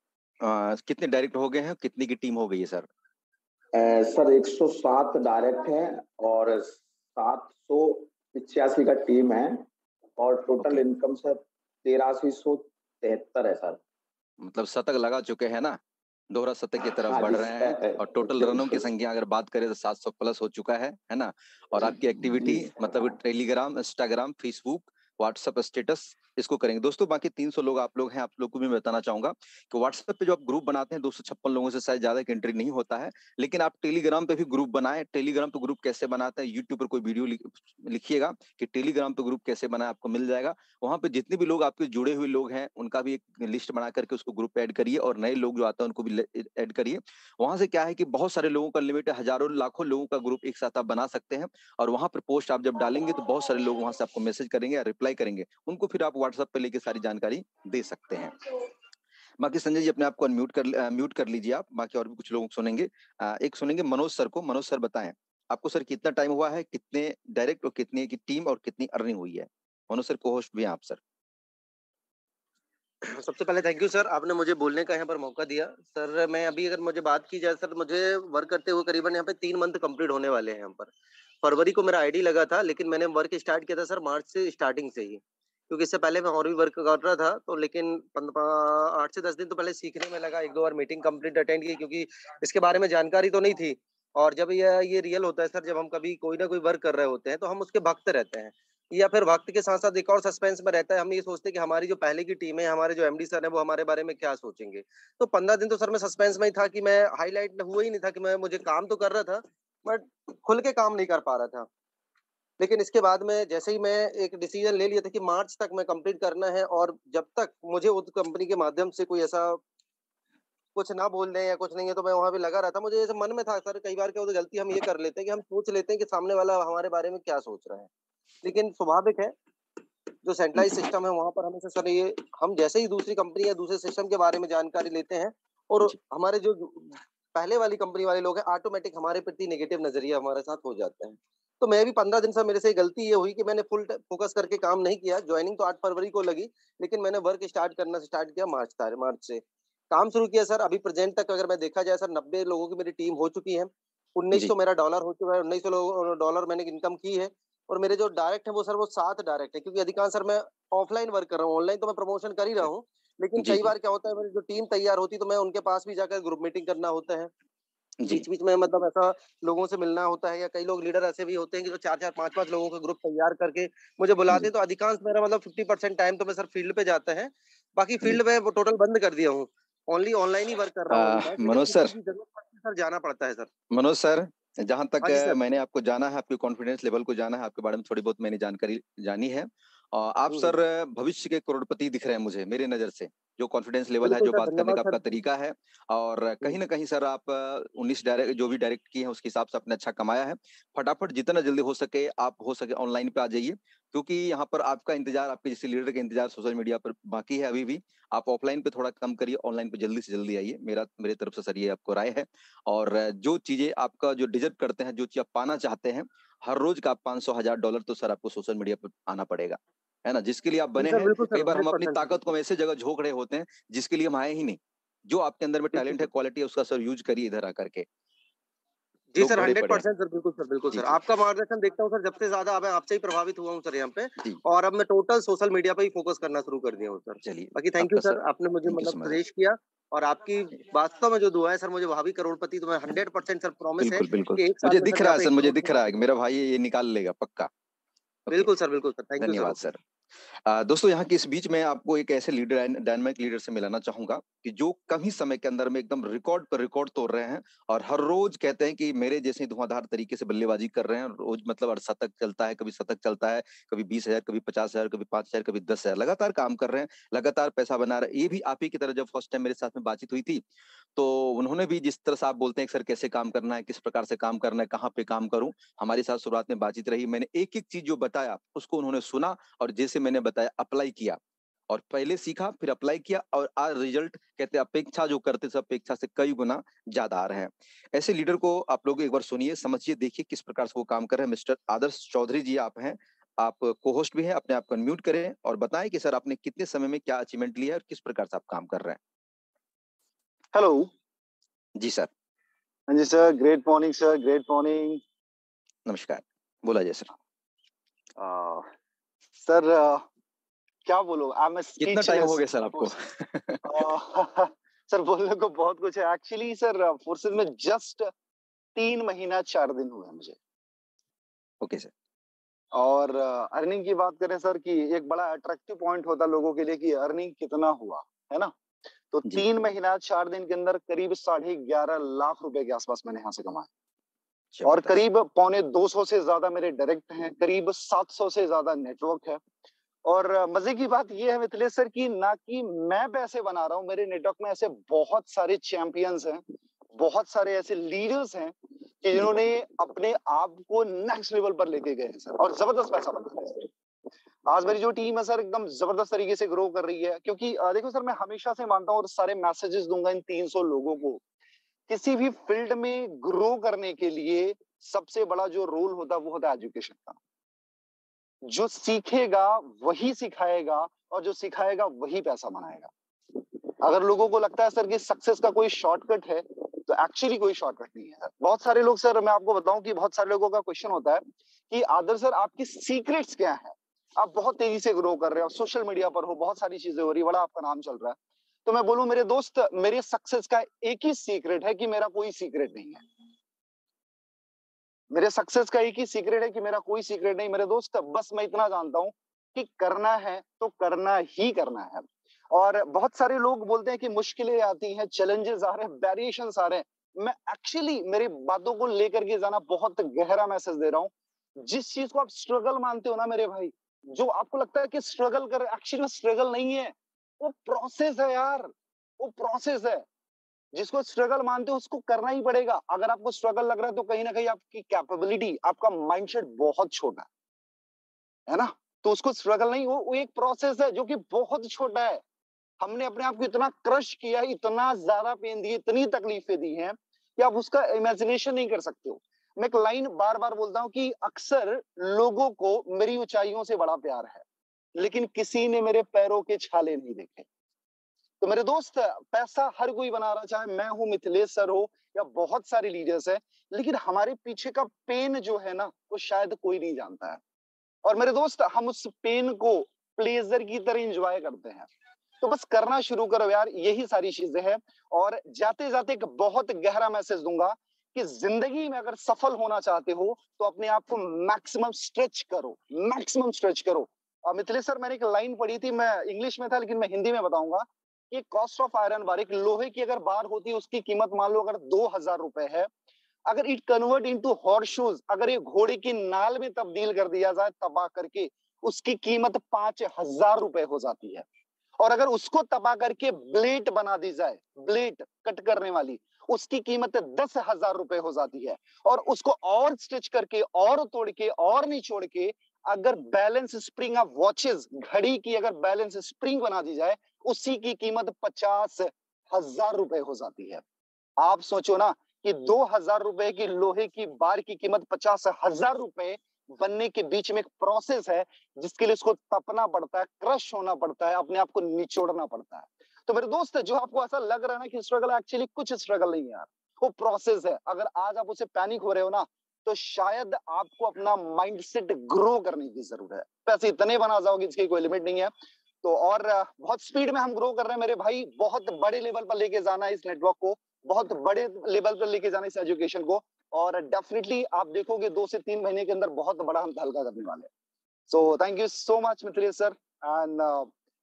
कितने डायरेक्ट हो गए हैं? कितने की टीम हो गई है सर? सर 107 डायरेक्ट है और 785 का टीम है और टोटल ओके, इनकम सर 8373 है सर। मतलब शतक लगा चुके हैं ना? दोहरा शतक की तरफ हाँ बढ़ जी रहे हैं सर, और टोटल रनों की संख्या अगर बात करें तो 700 प्लस हो चुका है ना? और आपकी जी एक्टिविटी मतलब sir. Telegram, Instagram, Facebook, WhatsApp status इसको करेंगे। दोस्तों बाकी 300 लोग आप लोग हैं, आप लोग को भी मैं बताना चाहूँगा कि व्हाट्सएप पे जो आप ग्रुप बनाते हैं 256 लोगों से शायद ज़्यादा की एंट्री नहीं होता है। लेकिन आप टेलीग्राम पे भी ग्रुप बनाएँ। टेलीग्राम पे ग्रुप कैसे बनाते हैं? यूट्यूब पर कोई वीडियो लिखिएगा कि टेलीग्राम पे ग्रुप कैसे बनाएँ, आपको मिल जाएगा। वहाँ पे जितने भी लोग आपके जुड़े हुए लोग हैं, उनका भी एक लिस्ट बना कर के उसको ग्रुप पे ऐड करिए और नए लोग जो आते हैं उनको भी ऐड करिए। वहाँ से क्या है कि बहुत सारे लोगों का लिमिट है, हज़ारों लाखों लोगों का ग्रुप एक साथ आप बना सकते हैं और वहाँ पर पोस्ट आप जब डालेंगे तो बहुत सारे लोग वहाँ से आपको मैसेज करेंगे या रिप्लाई करेंगे। उनको फिर आप व्हाट्सएप पे लेके सारी जानकारी दे सकते हैं। बाकी संजय जी अपने आप को म्यूट कर लीजिए आप, बाकी और भी कुछ लोग सुनेंगे। एक सुनेंगे मनोज सर को। मनोज सर बताएँ, आपको सर कितना टाइम हुआ है? कितने डायरेक्ट और कितने की टीम और कितनी अर्निंग हुई है? मनोज सर को-होस्ट भी हैं आप सर। सबसे पहले थैंक यू सर, आपने मुझे बोलने का यहाँ पर मौका दिया। सर मैं अभी अगर मुझे बात की जाए सर, मुझे वर्क करते हुए करीबन यहाँ पे 3 मंथ कंप्लीट होने वाले हैं यहाँ पर। फरवरी को मेरा आईडी लगा था, लेकिन मैंने वर्क स्टार्ट किया था सर मार्च से स्टार्टिंग से ही। क्योंकि इससे पहले मैं और भी वर्क कर रहा था, तो लेकिन 8 से 10 दिन तो पहले सीखने में लगा, 1-2 बार मीटिंग कंप्लीट अटेंड की क्योंकि इसके बारे में जानकारी तो नहीं थी। और जब ये रियल होता है सर, जब हम कभी कोई ना कोई वर्क कर रहे होते हैं, तो हम उसके भक्त रहते हैं। या फिर वक़्त के साथ-साथ एक और सस्पेंस में रहता है, हम ये सोचते हैं कि हमारी जो पहले की टीम है, हमारे जो एमडी सर हैं, वो हमारे बारे में क्या सोचेंगे? तो 15 दिन तो सर मैं सस्पेंस में ही था कि मैं हाइलाइट हुआ ही नहीं था कि मुझे काम तो कर रहा था, बट खुल के काम नहीं कर पा रहा था। लेकिन इसके बाद में जैसे ही मैं एक डिसीजन ले लिया था कि मार्च तक मैं कंप्लीट करना है, और जब तक मुझे उस कंपनी के माध्यम से कोई ऐसा कुछ ना बोल दें या कुछ नहीं है, तो मैं वहाँ पे लगा रहता। मुझे ऐसे मन में था सर, कई बार क्या होता है, गलती हम ये कर लेते हैं कि हम सोच लेते हैं कि सामने वाला हमारे बारे में क्या सोच रहा है। लेकिन स्वाभाविक है, जो सेंट्रलाइज सिस्टम है वहाँ पर हमेशा सर ये हम जैसे ही दूसरी कंपनी या दूसरे सिस्टम के बारे में जानकारी लेते हैं, और जी। हमारे जो पहले वाली कंपनी वाले लोग हैं, ऑटोमेटिक हमारे प्रति नेगेटिव नजरिया हमारे साथ हो जाता है। तो मैं भी 15 दिन से मेरे से गलती ये हुई कि मैंने फुल फोकस करके काम नहीं किया। ज्वाइनिंग तो 8 फरवरी को लगी, लेकिन मैंने वर्क स्टार्ट किया मार्च से। काम शुरू किया सर। अभी प्रेजेंट तक अगर मैं देखा जाए सर, 90 लोगों की मेरी टीम हो चुकी है। जी। 1900 मेरा डॉलर हो चुका है, 1900 डॉलर मैंने इनकम की है। और मेरे जो डायरेक्ट है वो सर वो 7 डायरेक्ट है, क्योंकि अधिकांश सर मैं ऑफलाइन वर्क कर रहा हूँ। ऑनलाइन तो मैं प्रमोशन कर ही रहा हूँ, लेकिन जी, कई जी। बार क्या होता है, मेरी जो टीम तैयार होती है तो मैं उनके पास भी जाकर ग्रुप मीटिंग करना होता है। जी। बीच-बीच में मतलब ऐसा लोगों से मिलना होता है, या कई लोग लीडर ऐसे भी होते हैं कि जो 4-4 5-5 लोगों का ग्रुप तैयार करके मुझे बुलाते जी, हैं। तो अधिकांश मेरा मतलब 50% टाइम तो मैं सर फील्ड पे जाता है। बाकी जी। फील्ड में वो टोटल बंद कर दिया हूँ। ओनली ऑनलाइन ही वर्क कर रहा हूँ अभी तक, लेकिन मनोज फिर सर, भी जरूरत पड़ती है सर, जाना पड़ता है सर। मनोज सर, जहाँ तक हाँ जी सर। मैंने आपको जाना है, आपके कॉन्फिडेंस लेवल को जाना है, आपके बारे में थोड़ी बहुत मैंने जानकारी जानी है। आप हुँ, सर हुँ। भविष्य के करोड़पति दिख रहे हैं मुझे, मेरे नज़र से। जो कॉन्फिडेंस लेवल है, बिल्कुल जो सर, बात करने धन्यवाद का सर। आपका तरीका है, और कहीं हुँ। न कहीं सर आप 19 डायरेक्ट जो भी डायरेक्ट किए हैं, उसके हिसाब से आपने अच्छा कमाया है। फटाफट जितना जल्दी हो सके, आप हो सके ऑनलाइन पे आ जाइए, क्योंकि यहाँ पर आपका इंतज़ार, आपके जैसे लीडर का इंतज़ार सोशल मीडिया पर बाकी है अभी भी। आप ऑफलाइन पे थोड़ा कम करिए, ऑनलाइन पे जल्दी से जल्दी आइए। मेरे तरफ से सर ये आपको राय है। और जो चीज़ें आपका जो डिज़र्व करते हैं, जो चीज़ आप पाना चाहते हैं, हर रोज़ का 500 हज़ार डॉलर तो सर आपको सोशल मीडिया पे आना पड़ेगा, है ना? जिसके लिए आप जी बने सर, हैं, बिल्कुल कई सर, बार हम अपनी 100% सर, ताकत को बिल्कुल। हम ऐसे जगह झोंक रहे होते हैं, जिसके लिए हम आए ही नहीं। जो आपके अंदर में बिल्कुल टैलेंट है, सर। क्वालिटी है, उसका सर यूज़ करिए इधर आकर के। जी लोग सर, भरे पड़े हैं। 100% सर, बिल्कुल सर, बिल्कुल जी, सर। जी। आपका मार्गदर्शन देखता हूँ सर, जब से ज़्यादा अब मैं आपसे ही प्रभावित हुआ हूँ सर यहाँ पे, जी, और अब मैं टोटल सोशल मीडिया पे ही फ़ोकस करना शुरू कर दिया हूँ सर। चलिए, बाकी थैंक यू आपका सर, सर आपने मुझे थैंक यू मतलब सो मच सर। सजेस्ट किया, और आपकी वास्तव में जो दुआ है सर, मुझे भावी करोड़पति, तो मैं 100% सर प्रॉमिस है बिल्कुल, बिल्कुल। कि 1 साल मुझे में दिख सर रहा यहाँ है पे सर, 1 मुझे करोड़ दिख कमा रहा है कि दूँगा। मेरा भाई ये निकाल लेगा पक्का। ओके, बिल्कुल सर, थैंक यू सर। धन्यवाद सर। दोस्तों, यहाँ के इस बीच में आपको एक ऐसे डायनामिक लीडर से मिलाना चाहूँगा कि जो कम ही समय के अंदर में एकदम रिकॉर्ड पर रिकॉर्ड तोड़ रहे हैं, और हर रोज कहते हैं कि मेरे जैसे धुआंधार तरीके से बल्लेबाजी कर रहे हैं। रोज मतलब अर्धशतक चलता है, कभी शतक चलता है, कभी 20,000, कभी 50,000, कभी 5,000, कभी 10,000, लगातार काम कर रहे हैं, लगातार पैसा बना रहे हैं। ये भी आप ही की तरह जब फर्स्ट टाइम मेरे साथ में बातचीत हुई थी, तो उन्होंने भी जिस तरह से आप बोलते हैं कि सर कैसे काम करना है, किस प्रकार से काम करना है, कहाँ पे काम करूँ, हमारे साथ शुरुआत में बातचीत रही। मैंने एक-एक चीज़ जो बताया, उसको उन्होंने सुना, और जैसे मैंने बताया अप्लाई किया, और पहले सीखा फिर अप्लाई किया, और आज रिजल्ट कहते हैं अपेक्षा जो करते थे अपेक्षा से कई गुना ज्यादा आ रहे हैं। ऐसे लीडर को आप लोग एक बार सुनिए, समझिए, देखिए किस प्रकार से वो काम कर रहे हैं। मिस्टर आदर्श चौधरी जी आप हैं, आप को होस्ट भी हैं। अपने आप को अनम्यूट करें और बताएं कि सर आपने कितने समय में क्या अचीवमेंट लिया है और किस प्रकार से आप काम कर रहे हैं। हेलो। जी सर। हाँ जी sir, great morning sir, great morning. नमस्कार, बोला जाए सर। सर क्या बोलूं, आई एम कितना टाइम हो स्पीचलेस। गया सर आपको? सर बोलने को बहुत कुछ है एक्चुअली सर। फोर्सेज में जस्ट 3 महीना 4 दिन हुए हैं मुझे। Okay sir. और अर्निंग की बात करें सर, कि एक बड़ा अट्रैक्टिव पॉइंट होता है लोगों के लिए कि अर्निंग कितना हुआ, है ना? तो जी, 3 महीना 4 दिन के अंदर करीब 11.5 लाख रुपए के आसपास मैंने यहाँ से कमाए। और जबरदस्त। करीब 250 से ज्यादा मेरे डायरेक्ट हैं, करीब 700 से ज्यादा नेटवर्क है। और मजे की बात ये है मिथिलेश सर कि ना कि मैं पैसे बना रहा हूँ, मेरे नेटवर्क में ऐसे बहुत सारे चैंपियंस हैं, बहुत सारे ऐसे लीडर्स हैं कि जी, जिन्होंने अपने आप को नेक्स्ट लेवल पर लेके गए हैं सर, और जबरदस्त पैसा बना रहे हैं। आज मेरी जो टीम है सर एकदम जबरदस्त तरीके से ग्रो कर रही है, क्योंकि देखो सर, मैं हमेशा से मानता हूँ और सारे मैसेजेस दूंगा इन 300 लोगों को, किसी भी फील्ड में ग्रो करने के लिए सबसे बड़ा जो रोल होता है वो होता है एजुकेशन का। जो सीखेगा वही सिखाएगा, और जो सिखाएगा वही पैसा बनाएगा। अगर लोगों को लगता है सर कि सक्सेस का कोई शॉर्टकट है, तो एक्चुअली कोई शॉर्टकट नहीं है सर। बहुत सारे लोग, सर मैं आपको बताऊं कि बहुत सारे लोगों का क्वेश्चन होता है कि आदर्श सर आपकी सीक्रेट्स क्या है? आप बहुत तेजी से ग्रो कर रहे हो, सोशल मीडिया पर हो, बहुत सारी चीजें हो रही है, बड़ा आपका नाम चल रहा है। तो मैं बोलूं मेरे दोस्त, मेरे सक्सेस का एक ही सीक्रेट है कि मेरा कोई सीक्रेट नहीं है। मेरे सक्सेस का एक ही सीक्रेट है कि मेरा कोई सीक्रेट नहीं मेरे दोस्त। बस मैं इतना जानता हूं कि करना है तो करना ही करना है। और बहुत सारे लोग बोलते हैं कि मुश्किलें आती हैं, चैलेंजेस आ रहे हैं, वेरिएशंस आ रहे हैं। मैं एक्चुअली मेरी बातों को लेकर के जाना बहुत गहरा मैसेज दे रहा हूं। जिस चीज को आप स्ट्रगल मानते हो ना मेरे भाई, जो आपको लगता है कि स्ट्रगल कर, एक्चुअली में स्ट्रगल नहीं है, वो प्रोसेस है यार, वो प्रोसेस है। जिसको स्ट्रगल मानते हो उसको करना ही पड़ेगा। अगर आपको स्ट्रगल लग रहा है तो कहीं ना कहीं आपकी कैपेबिलिटी, आपका माइंडसेट बहुत छोटा है ना, तो उसको स्ट्रगल नहीं, वो एक प्रोसेस है जो कि बहुत छोटा है। हमने अपने आप को इतना क्रश किया, इतना ज्यादा पेन दिए, इतनी तकलीफें दी हैं कि आप उसका इमेजिनेशन नहीं कर सकते हो। मैं एक लाइन बार बार बोलता हूँ कि अक्सर लोगों को मेरी ऊंचाइयों से बड़ा प्यार है, लेकिन किसी ने मेरे पैरों के छाले नहीं देखे। तो मेरे दोस्त, पैसा हर कोई बना रहा, चाहे मैं हूं, मिथिलेश सर हो, या बहुत सारे लीडर्स है, लेकिन हमारे पीछे का पेन जो है ना, वो शायद कोई नहीं जानता है। और मेरे दोस्त, हम उस पेन को प्लेजर की तरह एंजॉय करते हैं। तो बस करना शुरू करो यार, यही सारी चीजें हैं। और जाते जाते एक बहुत गहरा मैसेज दूंगा कि जिंदगी में अगर सफल होना चाहते हो तो अपने आप को मैक्सिमम स्ट्रेच करो, मैक्सिमम स्ट्रेच करो। और मिथिलेश सर, मैंने एक लाइन पढ़ी थी, मैं इंग्लिश में था लेकिन मैं हिंदी में बताऊंगा कि कॉस्ट ऑफ आयरन बार, एक लोहे की अगर बार होती है, उसकी कीमत मान लो अगर 2000 रुपए है, अगर it convert into horse shoes, अगर ये घोड़े की नाल में तब्दील कर दिया जाए तबाह करके, उसकी कीमत 5000 रुपए हो जाती है। और अगर उसको तबाह करके ब्लेड बना दी जाए, ब्लेड कट करने वाली, उसकी कीमत 10,000 रुपए हो जाती है। और उसको और स्टिच करके और तोड़ के और निचोड़ के अगर बैलेंस स्प्रिंग ऑफ वॉचेस, घड़ी की अगर बैलेंस स्प्रिंग बना दी जाए, उसी की कीमत 50,000 रुपए हो जाती है। आप सोचो ना कि 2000 रुपए की लोहे की बार की कीमत 50,000 रुपए बनने के बीच में एक प्रोसेस है, जिसके लिए उसको तपना पड़ता है, क्रश होना पड़ता है, अपने आप को निचोड़ना पड़ता है। तो मेरे दोस्त, जो आपको ऐसा लग रहा है ना कि स्ट्रगल, एक्चुअली कुछ स्ट्रगल नहीं है यार, वो प्रोसेस है। अगर आज आप उसे पैनिक हो रहे हो ना, तो शायद आपको अपना माइंडसेट ग्रो करने की जरूरत है। पैसे इतने बना जाओगे जिसकी कोई लिमिट नहीं है। तो और बहुत स्पीड में हम ग्रो कर रहे हैं मेरे भाई, बहुत बड़े लेवल पर लेके जाना है इस नेटवर्क को, बहुत बड़े लेवल पर लेके जाना है इस एजुकेशन को। और डेफिनेटली आप देखोगे 2 से 3 महीने के अंदर बहुत बड़ा हम हल्का करने वाले हैं। So thank you so much Mithilesh sir, and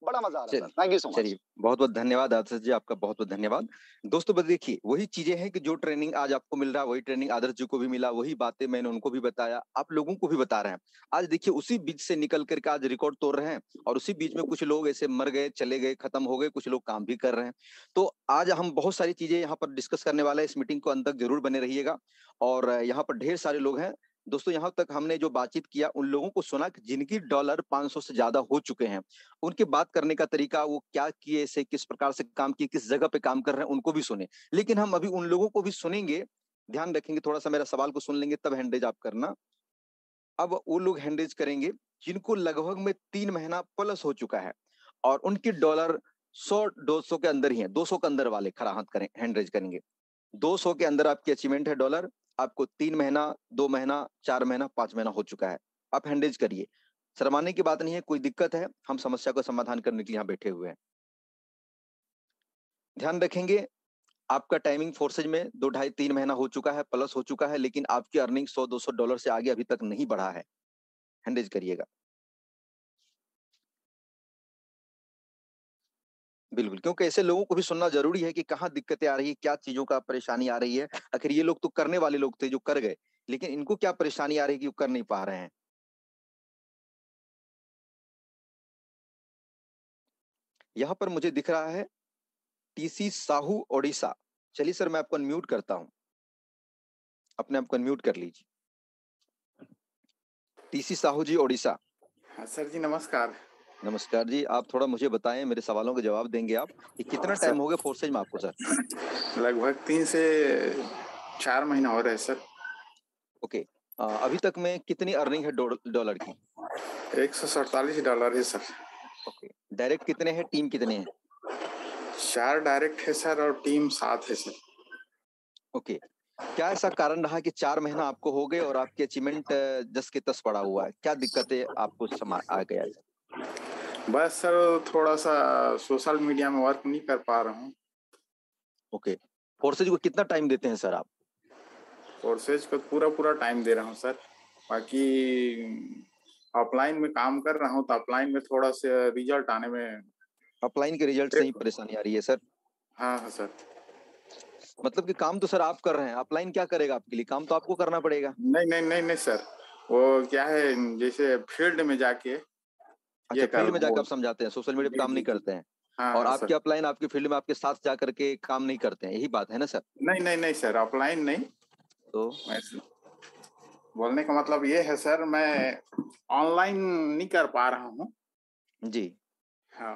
बड़ा मजा आ रहा है sir, thank you so much. चलिए, बहुत बहुत धन्यवाद आदर्श जी, आपका बहुत बहुत धन्यवाद। दोस्तों बस देखिए, वही चीजें हैं कि जो ट्रेनिंग आज आपको मिल रहा है, वही ट्रेनिंग आदर्श जी को भी मिला, वही बातें मैंने उनको भी बताया, आप लोगों को भी बता रहे हैं। आज देखिए, उसी बीच से निकल करके आज रिकॉर्ड तोड़ रहे हैं, और उसी बीच में कुछ लोग ऐसे मर गए, चले गए, खत्म हो गए, कुछ लोग काम भी कर रहे हैं। तो आज हम बहुत सारी चीजें यहाँ पर डिस्कस करने वाले हैं। इस मीटिंग को अंत तक जरूर बने रहिएगा। और यहाँ पर ढेर सारे लोग हैं दोस्तों। यहाँ तक हमने जो बातचीत किया, उन लोगों को सुना कि जिनकी डॉलर 500 से ज्यादा हो चुके हैं, उनके बात करने का तरीका, वो क्या किए, से किस प्रकार से काम किए, किस जगह पे काम कर रहे हैं, उनको भी सुने। लेकिन हम अभी उन लोगों को भी सुनेंगे, ध्यान रखेंगे, थोड़ा सा मेरा सवाल को सुन लेंगे तब हैंडरेज आप करना। अब वो लोग हैंडरेज करेंगे जिनको लगभग में 3 महीना प्लस हो चुका है, और उनकी डॉलर 100-200 के अंदर ही है। 200 के अंदर वाले खड़ा हाथ करें, हैंडरेज करेंगे। 200 के अंदर आपकी अचीवमेंट है डॉलर, आपको 3 महीना, 2 महीना, 4 महीना, 5 महीना हो चुका है, आप हैंडरेज करिए। शर्माने की बात नहीं है, कोई दिक्कत है, हम समस्या को समाधान करने के लिए यहाँ बैठे हुए हैं। ध्यान रखेंगे, आपका टाइमिंग फोर्सेज में 2, 2.5, 3 महीना हो चुका है, प्लस हो चुका है, लेकिन आपकी अर्निंग 100-200 डॉलर से आगे अभी तक नहीं बढ़ा है। हैंडरेज करिएगा बिल्कुल, क्योंकि ऐसे लोगों को भी सुनना जरूरी है कि कहाँ दिक्कतें आ रही है, क्या चीजों का परेशानी आ रही है। आखिर ये लोग तो करने वाले लोग थे जो कर गए, लेकिन इनको क्या परेशानी आ रही है कि वो कर नहीं पा रहे हैं। यहाँ पर मुझे दिख रहा है टीसी साहू ओडिशा। चलिए सर, मैं आपको अनम्यूट करता हूँ, अपने आप को अनम्यूट कर लीजिए। टीसी साहू जी, ओडिशा। हाँ सर जी, नमस्कार। नमस्कार जी, आप थोड़ा मुझे बताएं, मेरे सवालों के जवाब देंगे आप, कि कितना टाइम हो गया फोर्सेज में आपको सर? लगभग 3 से 4 महीना हो रहे हैं सर। ओके, अभी तक में कितनी अर्निंग है डॉलर की? $147 है सर। ओके, डायरेक्ट कितने हैं, टीम कितने हैं? 4 डायरेक्ट है सर, और टीम 7 है सर। ओके, क्या ऐसा कारण रहा कि 4 महीना आपको हो गए और आपकी अचीवमेंट जस के तस पड़ा हुआ है? क्या दिक्कतें आपको आ गया है? बस सर, थोड़ा सा सोशल मीडिया में वर्क नहीं कर पा रहा हूँ। ओके, फोर्सेज को कितना टाइम देते हैं सर आप? फोर्सेज को पूरा टाइम दे रहा हूँ सर। बाकी ऑफलाइन में काम कर रहा हूँ, तो ऑफलाइन में थोड़ा सा रिजल्ट आने में, ऑफलाइन के रिजल्ट से ही परेशानी आ रही है सर? हाँ सर। मतलब कि काम तो सर आप कर रहे हैं, ऑफलाइन क्या करेगा आपके लिए? काम तो आपको करना पड़ेगा। नहीं सर, वो क्या है, जैसे फील्ड में जाके अच्छा, ये फील्ड में जाकर वो आप समझाते हैं, सोशल मीडिया पे जी काम जी नहीं जी करते हैं। हाँ और हाँ आपके सर। अपलाइन आपकी फील्ड में आपके साथ जा करके काम नहीं करते हैं, यही बात है ना सर? नहीं नहीं नहीं सर, ऑफलाइन नहीं। तो मैं बोलने का मतलब ये है सर, मैं ऑनलाइन नहीं कर पा रहा हूँ। जी, हाँ,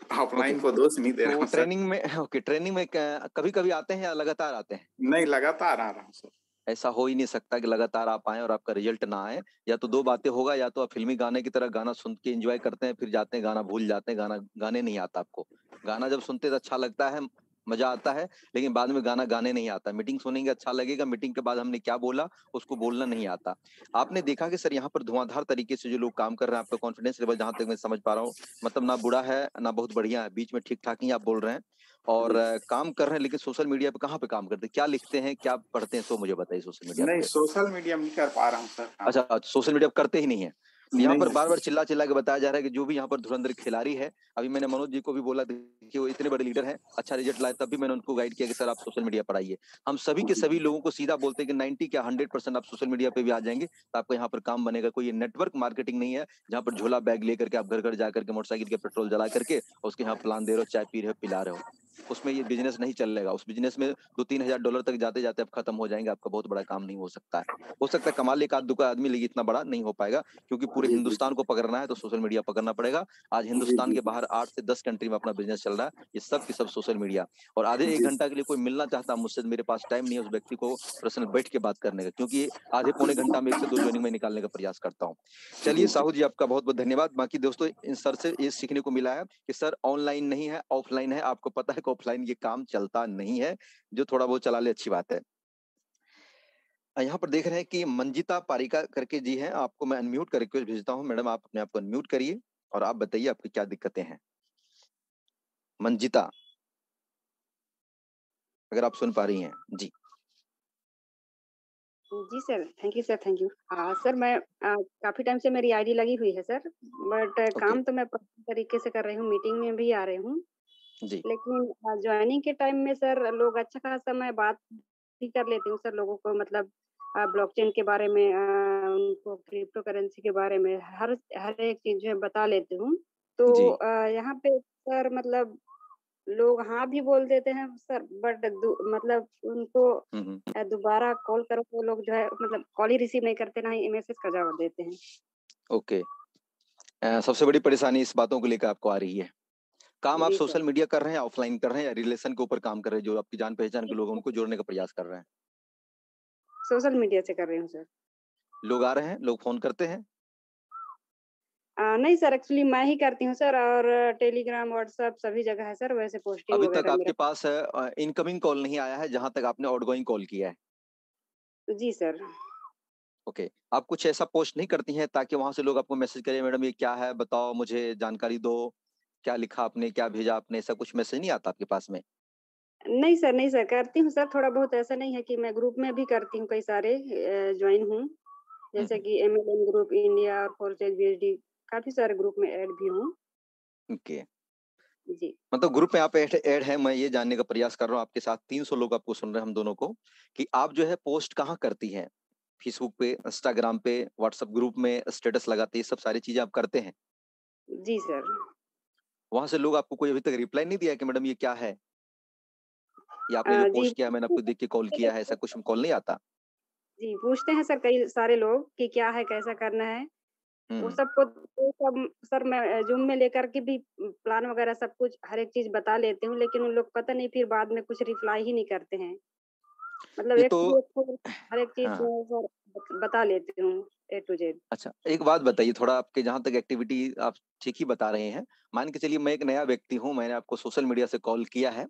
ओके। ऑफलाइन को दोष नहीं दे रहा तो हूँ सर। ट्रेनिंग में ओके, ट्रेनिंग में कभी-कभी आते हैं या लगातार आते हैं? नहीं, लगातार आ रहा हूँ सर। ऐसा हो ही नहीं सकता कि लगातार आप आएँ और आपका रिजल्ट ना आए। या तो 2 बातें होगा, या तो आप फ़िल्मी गाने की तरह गाना सुन के एन्जॉय करते हैं, फिर जाते हैं गाना भूल जाते हैं, गाने नहीं आता आपको। गाना जब सुनते हैं तो अच्छा लगता है, मज़ा आता है, लेकिन बाद में गाना गाने नहीं आता। मीटिंग सुनेंगे अच्छा लगेगा, मीटिंग के बाद हमने क्या बोला, उसको बोलना नहीं आता। आपने देखा कि सर यहाँ पर धुआँधार तरीके से जो लोग काम कर रहे हैं, आपका कॉन्फिडेंस लेवल जहाँ तक मैं समझ पा रहा हूँ, मतलब ना बुरा है, ना बहुत बढ़िया है, बीच में ठीक-ठाक ही आप बोल रहे हैं। और जी। काम कर रहे हैं, लेकिन सोशल मीडिया पे कहाँ पे काम करते हैं? क्या लिखते हैं, क्या पढ़ते हैं, सो मुझे बताइए सोशल मीडिया नहीं, पे? सोशल मीडिया में नहीं कर पा रहा हूँ सर काम। अच्छा, सोशल मीडिया पे करते ही नहीं है। तो यहाँ पर नहीं बार-बार सर। चिल्ला-चिल्ला के बताया जा रहा है कि जो भी यहाँ पर धुरंधर खिलाड़ी है, अभी मैंने मनोज जी को भी बोला, देखिए वो इतने बड़े लीडर हैं, अच्छा रिजल्ट लाए, तब भी मैंने उनको गाइड किया कि सर आप सोशल मीडिया पढ़ाइए। हम सभी के सभी लोगों को सीधा बोलते हैं कि 90 क्या 100% आप सोशल मीडिया पे भी आ जाएँगे, तो आपको यहाँ पर काम बनेगा। कोई ये नेटवर्क मार्केटिंग नहीं है, जहाँ पर झोला बैग लेकर के आप घर-घर जा करके मोटरसाइकिल के पेट्रोल जला करके और उसके यहाँ प्लान दे रहे हो, चाय पी रहे हो, पिला रहे हो। उसमें ये बिज़नेस नहीं चलेगा। उस बिज़नेस में 2-3 हज़ार डॉलर तक जाते-जाते आप खत्म हो जाएँगे, आपका बहुत बड़ा काम नहीं हो सकता है। हो सकता है कमा ले एक आध दुका आदमी, लेकिन इतना बड़ा नहीं हो पाएगा, क्योंकि पूरे जी जी हिंदुस्तान को पकड़ना है तो सोशल मीडिया पकड़ना पड़ेगा। आज जी हिंदुस्तान जी के बाहर 8 से 10 कंट्री में अपना बिज़नेस चल रहा है, ये सब की सब सोशल मीडिया। और आधे 1 जी घंटा के लिए कोई मिलना चाहता है मुझसे, तो मेरे पास टाइम नहीं है उस व्यक्ति को पर्सनल बैठ के बात करने का, क्योंकि आधे पौने घंटा में 1 से 2 जॉइनिंग में निकालने का प्रयास करता हूँ। चलिए जी जी साहू जी, आपका बहुत-बहुत धन्यवाद। बाकी दोस्तों, इन सर से ये सीखने को मिला है कि सर ऑनलाइन नहीं है, ऑफलाइन है। आपको पता है कि ऑफलाइन ये काम चलता नहीं है, जो थोड़ा बहुत चला ले अच्छी बात है। यहाँ पर देख रहे हैं कि मंजिता पारिका करके जी हैं, आपको मैं अनम्यूट कर रिक्वेस्ट भेजता हूँ। मैडम आप अपने आप को अनम्यूट करिए और आप बताइए आपकी क्या दिक्कतें हैं? मंजिता, अगर आप सुन पा रही हैं। जी, जी sir, thank you sir, thank you. Sir मैं काफ़ी टाइम से मेरी आईडी लगी हुई है सर, बट ओके, काम तो मैं प्रॉपर तरीके से कर रही हूँ, मीटिंग में भी आ रही हूँ। जी। लेकिन जॉइनिंग के टाइम में सर लोग अच्छा खासा मैं बात भी कर लेती हूँ सर लोगों को, मतलब ब्लॉकचेन के बारे में, उनको क्रिप्टो करेंसी के बारे में हर हर एक चीज़ जो है बता लेती हूँ। तो जी। यहाँ पे सर मतलब लोग हाँ भी बोल देते हैं सर, बट मतलब उनको हुँ, हुँ। दोबारा कॉल करो तो वो लोग जो है मतलब कॉल ही रिसीव नहीं करते, ना ही मैसेज का जवाब देते हैं। ओके। सबसे बड़ी परेशानी इस बातों को लेकर आपको आ रही है। काम आप जी सर। सोशल मीडिया कर रहे हैं, ऑफलाइन कर रहे हैं, या रिलेशन के ऊपर काम कर रहे हैं, जो आपकी जान-पहचान जी के लोग हैं, सर, उनको जोड़ने का प्रयास कर रहे हैं? सोशल मीडिया से कर रही हूँ सर। लोग आ रहे हैं, लोग फ़ोन करते हैं? नहीं सर, एक्चुअली मैं ही करती हूँ सर, और टेलीग्राम, व्हाट्सएप सभी जगह है सर, वैसे पोस्टिंग अभी तक वगैरह आपके मेरा। पास इनकमिंग कॉल नहीं आया है, जहाँ तक आपने आउटगोइंग कॉल किया है? जी सर। ओके। आप कुछ ऐसा पोस्ट नहीं करती हैं ताकि वहाँ से लोग आपको मैसेज करें, मैडम ये क्या है? बताओ मुझे जानकारी दो, क्या लिखा आपने, क्या भेजा आपने? ऐसा कुछ मैसेज नहीं आता आपके पास में? नहीं सर, करती हूँ सर थोड़ा बहुत, ऐसा नहीं है कि मैं ग्रुप में भी करती हूँ, कई सारे जॉइन हूँ, हुँ, जैसे हुँ। कि एमएलएम ग्रुप इंडिया और फोर्सेज बीएसडी, काफ़ी सारे ग्रुप में ऐड भी हूँ। ओके। जी। मतलब ग्रुप में आप ऐड हैं, मैं ये जानने का प्रयास कर रहा हूँ आपके साथ 300 लोग आपको सुन रहे हैं हम दोनों को, कि आप जो है पोस्ट कहाँ करती हैं? फेसबुक पे, इंस्टाग्राम पे, व्हाट्सएप ग्रुप में स्टेटस लगाते हैं, ये सब सारी चीज़ें आप करते हैं? जी सर। वहाँ से लोग आपको कोई अभी तक रिप्लाई नहीं दिया है कि मैडम ये क्या है? या आपने जो जी। पोस्ट किया है मैंने आपको देख के कॉल किया है, ऐसा कुछ कॉल नहीं आता? जी, पूछते हैं सर कई सारे लोग कि क्या है, कैसा करना है? वो हुँ। सबको वो सब सर मैं ज़ूम में लेकर के भी प्लान वगैरह सब कुछ हर एक चीज़ बता लेती हूँ, लेकिन उन लोग पता नहीं फिर बाद में कुछ रिप्लाई ही नहीं करते हैं। मतलब ये एक तो से एक को हर एक चीज़ हाँ। मैं सर बता लेती हूँ, ए टू ज़ेड। अच्छा, एक बात बताइए, थोड़ा आपके जहाँ तक एक्टिविटी आप ठीक ही बता रहे हैं। मान के चलिए मैं एक नया व्यक्ति हूँ, मैंने आपको सोशल मीडिया से कॉल किया है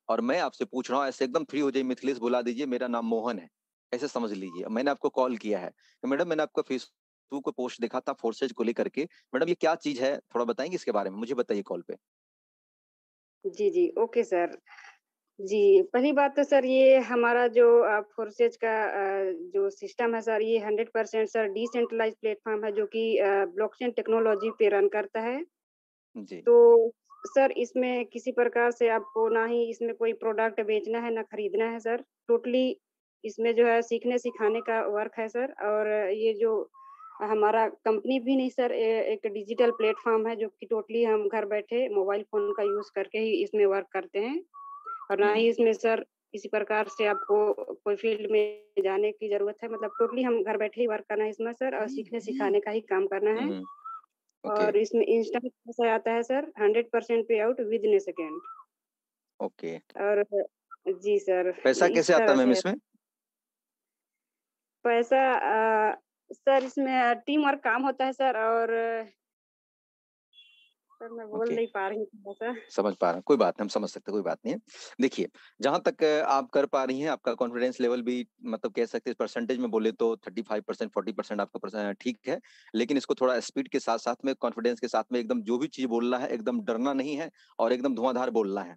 और मैं आपसे पूछ रहा हूँ, ऐसे एकदम फ्री हो जाइए, मिथिलेश बुला दीजिए, मेरा नाम मोहन है, ऐसे समझ लीजिए। मैंने आपको कॉल किया है, तो मैडम मैंने आपका फेसबुक पे पोस्ट देखा था फोर्सेज को लेकर के, मैडम ये क्या चीज़ है? थोड़ा बताएँगे इसके बारे में? मुझे बताइए कॉल पे। जी, ओके सर। जी, पहली बात तो सर ये हमारा जो फ़ोर्सेज़ का जो सिस्टम है सर, ये 100% सर डिसेंट्रलाइज़्ड प्लेटफ़ॉर्म है, जो कि ब्लॉकचेन टेक्नोलॉजी पे रन करता है। जी। तो सर इसमें किसी प्रकार से आपको ना ही इसमें कोई प्रोडक्ट बेचना है, ना खरीदना है सर। टोटली इसमें जो है सीखने-सिखाने का वर्क है सर, और ये जो हमारा कंपनी भी नहीं सर, एक डिजिटल प्लेटफॉर्म है जो कि टोटली हम घर बैठे मोबाइल फोन का यूज करके ही इसमें वर्क करते हैं, और ना ही इसमें सर किसी प्रकार से आपको कोई फील्ड में जाने की जरूरत है। मतलब टोटली हम घर बैठे ही वर्क करना है इसमें सर, और सीखने सिखाने का ही काम करना है। ओके और इसमें इंस्टेंट पैसा आता है सर, 100% पे out with in A second. Okay. और जी सर, पैसा इस कैसे आता तरह है मैम से इसमें? पैसा सर इसमें टीम वर्क काम होता है सर, और सर मैं बोल ओके, नहीं पा रही हूँ थोड़ा सा। समझ पा रहा हूँ, कोई बात नहीं, हम समझ सकते हैं, कोई बात नहीं है। देखिए, जहाँ तक आप कर पा रही हैं, आपका कॉन्फिडेंस लेवल भी मतलब कह सकते हैं परसेंटेज में बोले तो 35% 40% आपका ठीक है, लेकिन इसको थोड़ा स्पीड के साथ साथ में, कॉन्फिडेंस के साथ में एकदम जो भी चीज बोलना है एकदम डरना नहीं है और एकदम धुआंधार बोलना है।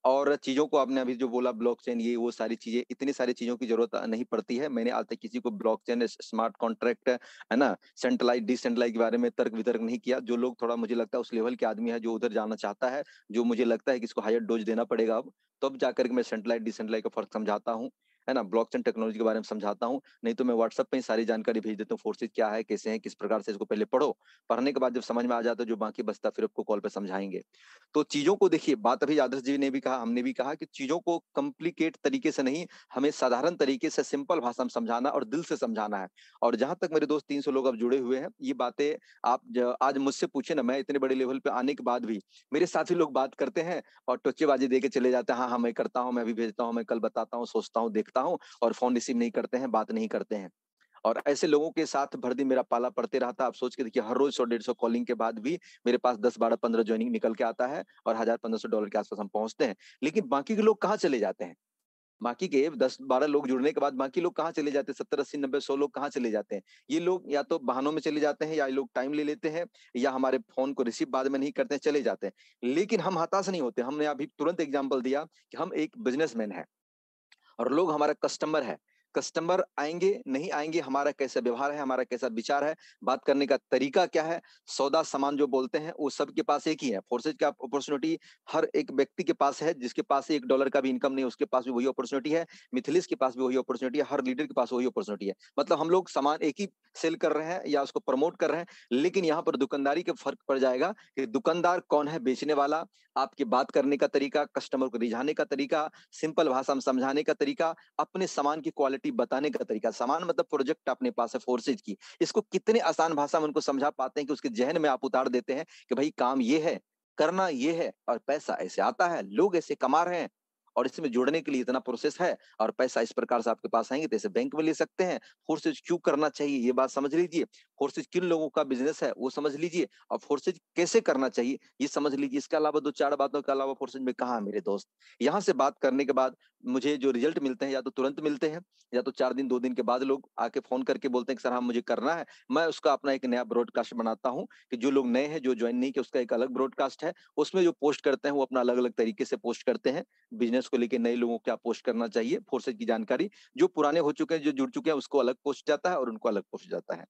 और चीजों को आपने अभी जो बोला ब्लॉकचेन, ये वो सारी चीजें, इतनी सारी चीजों की जरूरत नहीं पड़ती है। मैंने आज तक किसी को ब्लॉकचेन, स्मार्ट कॉन्ट्रैक्ट, है ना, सेंट्रलाइज डिसेंट्रलाइज के बारे में तर्क वितर्क नहीं किया। जो लोग थोड़ा मुझे लगता है उस लेवल के आदमी है जो उधर जाना चाहता है, जो मुझे लगता है कि इसको हायर डोज देना पड़ेगा अब, तब जाकर के मैं सेंट्रलाइज डिसेंट्रलाइज का फर्क समझाता हूँ, है ना, ब्लॉकचेन टेक्नोलॉजी के बारे में समझाता हूँ। नहीं तो मैं व्हाट्सएप पे ही सारी जानकारी भेज देता हूँ, फोर्सेज क्या है, कैसे है, किस प्रकार से, इसको पहले पढ़ो, पढ़ने के बाद जब समझ में आ जाता है जो बाकी बचता फिर आपको कॉल पे समझाएंगे। तो चीजों को देखिए, बात अभी आदर्श जी ने भी कहा, हमने भी कहा कि चीजों को कॉम्प्लिकेट तरीके से नहीं, हमें साधारण तरीके से सिंपल भाषा में समझाना और दिल से समझाना है। और जहां तक मेरे दोस्त 300 लोग अब जुड़े हुए हैं, ये बातें आप आज मुझसे पूछे ना, मैं इतने बड़े लेवल पे आने के बाद भी मेरे साथी लोग बात करते हैं और टोच्चेबाजी दे के चले जाते हैं, हाँ हाँ मैं करता हूँ, मैं भी भेजता हूँ, मैं कल बताता हूँ, सोचता हूँ, देखता हूँ, और फोन रिसीव नहीं करते हैं, बात नहीं करते हैं। और ऐसे लोगों के साथ भर दिन मेरा पाला पड़ते रहता। आप सोच के देखिए, हर रोज 100-150 कॉलिंग के बाद भी मेरे पास 10-12-15 ज्वाइनिंग निकल के आता है और $1,000-1,500 के आसपास हम पहुंचते हैं। लेकिन बाकी के लोग कहाँ चले जाते हैं? बाकी के 10-12 लोग जुड़ने के बाद बाकी लोग कहाँ चले जाते हैं? 70-80-90-100 लोग कहाँ चले जाते हैं? ये लोग या तो बहानों में चले जाते हैं, या ये लोग टाइम ले लेते हैं, या हमारे फोन को रिसीव बाद में नहीं करते हैं, चले जाते हैं। लेकिन हम हताश नहीं होते। हमने अभी तुरंत एग्जाम्पल दिया कि हम एक बिजनेसमैन है और लोग हमारा कस्टमर है। कस्टमर आएंगे नहीं आएंगे, हमारा कैसा व्यवहार है, हमारा कैसा विचार है, बात करने का तरीका क्या है, सौदा सामान जो बोलते हैं वो सबके पास एक ही है। फोर्सेज का अपॉर्चुनिटी हर एक व्यक्ति के पास है, जिसके पास $1 का भी इनकम नहीं, उसके पास भी वही अपॉर्चुनिटी है। मिथिलेश के पास भी वही अपॉर्चुनिटी है, हर लीडर के पास वही अपॉर्चुनिटी है। मतलब हम लोग सामान एक ही सेल कर रहे हैं या उसको प्रमोट कर रहे हैं, लेकिन यहाँ पर दुकानदारी का फर्क पड़ जाएगा कि दुकानदार कौन है, बेचने वाला, आपकी बात करने का तरीका, कस्टमर को रिझाने का तरीका, सिंपल भाषा में समझाने का तरीका, अपने सामान की क्वालिटी बताने का तरीका। सामान मतलब प्रोजेक्ट अपने पास है फोर्सेज की, इसको कितने आसान भाषा में उनको समझा पाते हैं कि उसके जहन में आप उतार देते हैं कि भाई काम ये है, करना ये है, और पैसा ऐसे आता है, लोग ऐसे कमा रहे हैं, और इसमें जुड़ने के लिए इतना प्रोसेस है, और पैसा इस प्रकार से आपके पास आएंगे, जैसे बैंक में ले सकते हैं। फोर्सेज क्यों करना चाहिए ये बात समझ लीजिए, फोर्सेज किन लोगों का बिजनेस है वो समझ लीजिए, और फोर्सेज कैसे करना चाहिए ये समझ लीजिए। इसके अलावा 2-4 बातों के अलावा फोर्सेज में कहा है मेरे दोस्त। यहाँ से बात करने के बाद मुझे जो रिजल्ट मिलते हैं, या तो तुरंत मिलते हैं, या तो 4 दिन 2 दिन के बाद लोग आके फोन करके बोलते हैं कि सर हाँ मुझे करना है। मैं उसका अपना एक नया ब्रॉडकास्ट बनाता हूँ कि जो लोग नए हैं, जो ज्वाइन नहीं किया, उसका एक अलग ब्रॉडकास्ट है। उसमें जो पोस्ट करते हैं वो अपना अलग अलग तरीके से पोस्ट करते हैं। बिजनेस को लेकर नए लोगों को क्या पोस्ट करना चाहिए, फोर्सेज की जानकारी, जो पुराने हो चुके हैं, जो जुड़ चुके हैं, उसको अलग पोस्ट जाता है और उनको अलग पोस्ट जाता है।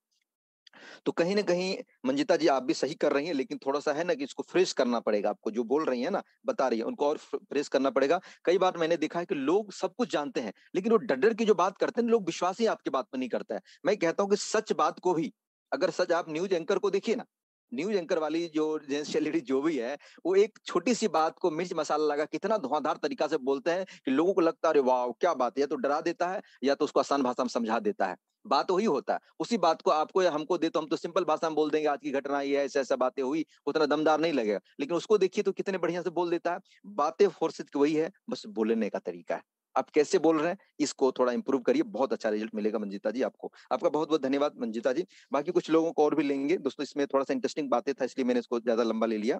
तो कहीं ना कहीं मंजिता जी आप भी सही कर रही हैं, लेकिन थोड़ा सा है ना कि इसको फ्रेश करना पड़ेगा आपको। जो बोल रही है ना, बता रही है, उनको और फ्रेश करना पड़ेगा। कई बार मैंने देखा है कि लोग सब कुछ जानते हैं, लेकिन वो डर डर की जो बात करते हैं, लोग विश्वास ही आपकी बात पर नहीं करता है। मैं कहता हूँ कि सच बात को भी, अगर सच, आप न्यूज एंकर को देखिए ना, न्यूज एंकर वाली जो जेंट्स लेडी जो भी है, वो एक छोटी सी बात को मिर्च मसाला लगा कितना धुआंधार तरीका से बोलते हैं कि लोगों को लगता है अरे वाह क्या बात है, या तो डरा देता है या तो उसको आसान भाषा में समझा देता है। बात वही होता है, उसी बात को आपको या हमको दे तो हम तो सिंपल भाषा में बोल देंगे, आज की घटना ये ऐसा ऐसा बातें हुई, उतना दमदार नहीं लगेगा। लेकिन उसको देखिए तो कितने बढ़िया से बोल देता है। बातें फोर्सेज की वही है, बस बोलने का तरीका है। आप कैसे बोल रहे हैं इसको थोड़ा इंप्रूव करिए, बहुत अच्छा रिजल्ट मिलेगा मंजिता जी आपको। आपका बहुत बहुत धन्यवाद मंजिता जी। बाकी कुछ लोगों को और भी लेंगे दोस्तों, इसमें थोड़ा सा इंटरेस्टिंग बातें था इसलिए मैंने इसको ज्यादा लंबा ले लिया।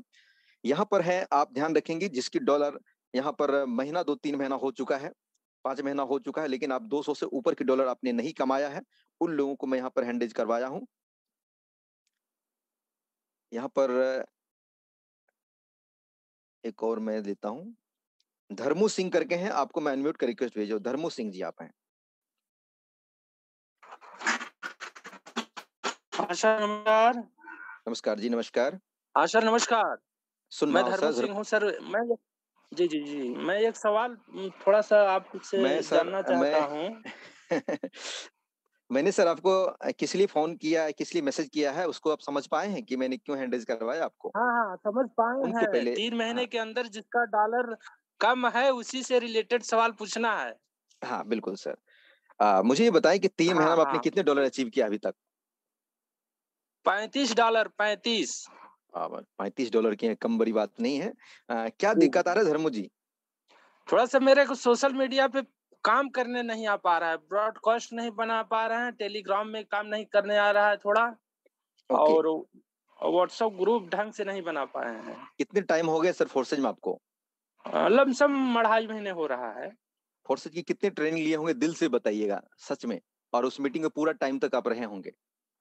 यहाँ पर है, आप ध्यान रखेंगे, जिसकी डॉलर यहाँ पर महीना 2-3 महीना हो चुका है, 5 महीना हो चुका है, लेकिन आप 200 से ऊपर की डॉलर आपने नहीं कमाया है, उन लोगों को मैं यहाँ पर हैंडेज करवाया हूँ। यहाँ पर एक और मैं देता हूँ, धर्मू सिंह करके हैं, आपको मैं अनम्यूट का रिक्वेस्ट भेजो। धर्मू सिंह जी आप हैं। हाँ सर नमस्कार। नमस्कार जी, नमस्कार। हाँ सर नमस्कार। सुन मैं रहा हूँ धर्मू सर। सिंह हूँ सर। मैं जी मैं एक सवाल थोड़ा सा आपसे मैं जानना सर चाहता हूँ। मैंने सर आपको किस लिए फोन किया है, किस लिए मैसेज किया है, उसको आप समझ पाए हैं कि मैंने क्यों हैंड रेज करवाया आपको? हाँ हाँ, समझ पाए उनको हैं। पहले 3 महीने हाँ के अंदर जिसका डॉलर कम है उसी से रिलेटेड सवाल पूछना है। हाँ बिल्कुल सर। मुझे ये बताएं कि 3 महीने हाँ में आपने हाँ, कितने डॉलर अचीव किया अभी तक? $35 35। $35 की कम बड़ी बात नहीं है। क्या जी। दिक्कत आ रहा है धर्मो जी? थोड़ा सा मेरे को सोशल मीडिया पे काम करने नहीं आ पा रहा है, ब्रॉडकास्ट नहीं बना पा रहे हैं, टेलीग्राम में काम नहीं करने आ रहा है थोड़ा, ओके। और व्हाट्सएप ग्रुप ढंग से नहीं बना पाए हैं। कितने टाइम हो गए सर फोर्सेज में आपको? लमसम 2.5 महीने हो रहा है। फोर्सेज की कितने ट्रेनिंग लिए होंगे, दिल से बताइएगा सच में, और उस मीटिंग में पूरा टाइम तक आप रहे होंगे?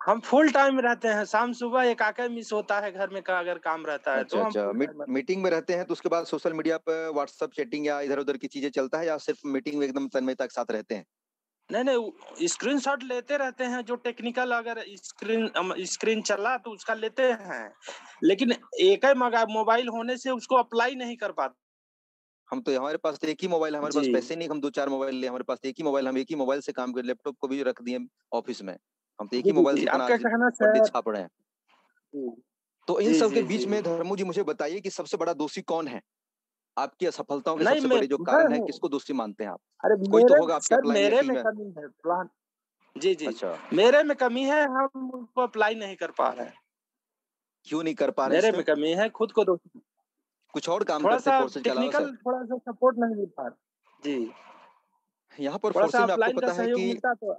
हम फुल टाइम रहते हैं, शाम सुबह एक आके मिस होता है घर में का अगर काम रहता है तो अच्छा हम अच्छा, फुल टाइम। मीटिंग में रहते हैं तो उसके बाद सोशल मीडिया पर व्हाट्सएप चैटिंग या इधर उधर की चीजें चलता है, या सिर्फ मीटिंग में एकदम तन्मयता के साथ रहते हैं? नहीं नहीं, स्क्रीनशॉट लेते रहते हैं, जो टेक्निकल अगर स्क्रीन चला तो उसका लेते हैं, लेकिन एक ही मोबाइल होने से उसको अप्लाई नहीं कर पाते। हम तो हमारे पास तो एक ही मोबाइल है, हमारे पास जी पैसे नहीं हम 2-4 मोबाइल ले, हमारे पास एक ही मोबाइल, हम एक ही मोबाइल से काम कर, लैपटॉप को भी रख दिए ऑफिस में, हम तो एक जी ही जी मोबाइल जी, से इतना आपका आज कहना बर्थडे सर। छाप रहे हैं। जी तो इन जी सब के जी बीच जी। में धर्मू जी मुझे बताइए कि सबसे बड़ा दोषी कौन है? आपकी असफलताओं के नहीं, सबसे मैं बड़े जो मैं कारण है, हूँ। किसको दोषी मानते हैं आप? अरे कोई तो मेरे होगा आपके सर, अपलाइन या मेरे टीम में में। कमी है प्लान। जी जी, अच्छा, मेरे में कमी है, हम उसको अप्लाई नहीं कर पा रहे हैं। क्यों नहीं कर पा रहे मेरे इसमें? में कमी है, खुद को दोष। कुछ और काम थोड़ा करते सा फोर्सेज के अलावा सर? टेक्निकल, थोड़ा सा सपोर्ट नहीं मिल पा रहा। जी, यहाँ पर थोड़ा सा फोर्सेज में आपको अपलाइन का पता है सहयोग कि मिलता तो।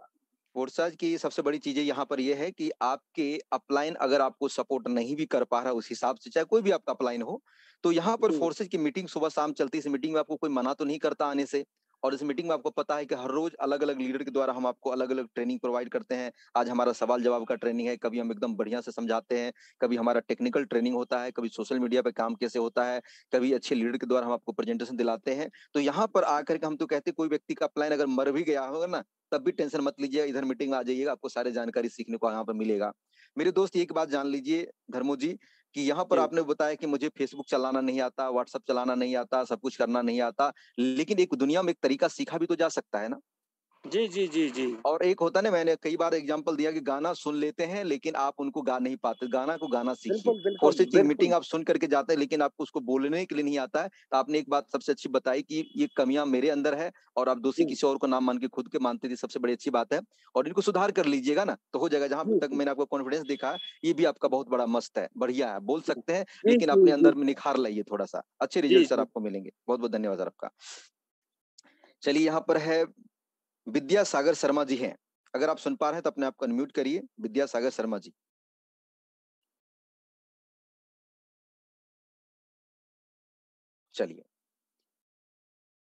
फोर्सेज की सबसे बड़ी चीजें यहाँ पर ये है कि आपके अपलाइन अगर आपको सपोर्ट नहीं भी कर पा रहा उस हिसाब से, चाहे कोई भी आपका अपलाइन हो, तो यहाँ पर जी फोर्सेज की मीटिंग सुबह शाम चलती है। इस मीटिंग में आपको कोई मना तो नहीं करता आने से, और इस मीटिंग में आपको पता है कि हर रोज अलग अलग लीडर के द्वारा हम आपको अलग अलग ट्रेनिंग प्रोवाइड करते हैं। आज हमारा सवाल जवाब का ट्रेनिंग है, कभी हम एकदम बढ़िया से समझाते हैं, कभी हमारा टेक्निकल ट्रेनिंग होता है, कभी सोशल मीडिया पे काम कैसे होता है, कभी अच्छे लीडर के द्वारा हम आपको प्रेजेंटेशन दिलाते हैं। तो यहाँ पर आकर के हम तो कहते हैं कोई व्यक्ति का अपलाइन अगर मर भी गया होगा ना, तब भी टेंशन मत लीजिए, इधर मीटिंग में आ जाइएगा, आपको सारी जानकारी सीखने को यहाँ पर मिलेगा। मेरे दोस्त एक बात जान लीजिए धर्मो जी, कि यहाँ पर जी आपने बताया कि मुझे फेसबुक चलाना नहीं आता, व्हाट्सएप चलाना नहीं आता, सब कुछ करना नहीं आता, लेकिन एक दुनिया में एक तरीका सीखा भी तो जा सकता है ना। जी जी जी जी। और एक होता है ना, मैंने कई बार एग्जांपल दिया कि गाना सुन लेते हैं लेकिन आप उनको गा नहीं पाते, गाना को गाना सीखिए। बिल्कुल बिल्कुल फोर्सेज की मीटिंग बिल्कुल। आप सुन करके जाते हैं लेकिन आपको उसको बोलने के लिए नहीं आता है, तो आपने एक बात सबसे अच्छी बताई कि ये कमियां मेरे अंदर है, और आप दोषी जी किसी और को नाम मान के खुद के मानते थे, सबसे बड़ी अच्छी बात है। और इनको सुधार कर लीजिएगा ना तो हो जाएगा। जहां जी तक मैंने आपको कॉन्फिडेंस देखा, ये भी आपका बहुत बड़ा मस्त है, बढ़िया है, बोल सकते हैं, जी लेकिन जी अपने जी अंदर में निखार लाइए थोड़ा सा, अच्छे जी रिजल्ट सर जी। आपको मिलेंगे। बहुत बहुत धन्यवाद सर आपका। चलिए, यहाँ पर है विद्या सागर शर्मा जी हैं। अगर आप सुन पा रहे हैं तो अपने आप को अनम्यूट करिए, विद्या सागर शर्मा जी। चलिए,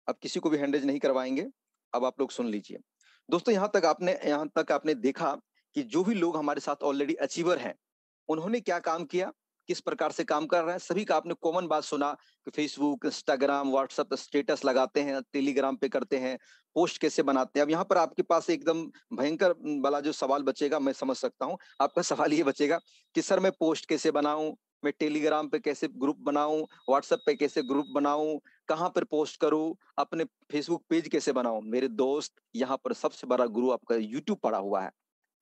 अब किसी को भी हैंड रेज नहीं करवाएंगे, अब आप लोग सुन लीजिए। दोस्तों, यहाँ तक आपने देखा कि जो भी लोग हमारे साथ ऑलरेडी अचीवर हैं, उन्होंने क्या काम किया, किस प्रकार से काम कर रहे हैं, सभी का आपने कॉमन बात सुना कि फेसबुक, इंस्टाग्राम, व्हाट्सएप स्टेटस लगाते हैं, टेलीग्राम पे करते हैं, पोस्ट कैसे बनाते हैं। अब यहाँ पर आपके पास एकदम भयंकर वाला जो सवाल बचेगा, मैं समझ सकता हूँ आपका सवाल ये बचेगा कि सर मैं पोस्ट कैसे बनाऊं, मैं टेलीग्राम पे कैसे ग्रुप बनाऊं, व्हाट्सएप पे कैसे ग्रुप बनाऊं, कहाँ पर पोस्ट करूं, अपने फेसबुक पेज कैसे बनाऊं। मेरे दोस्त, यहाँ पर सबसे बड़ा गुरु आपका यूट्यूब पड़ा हुआ है।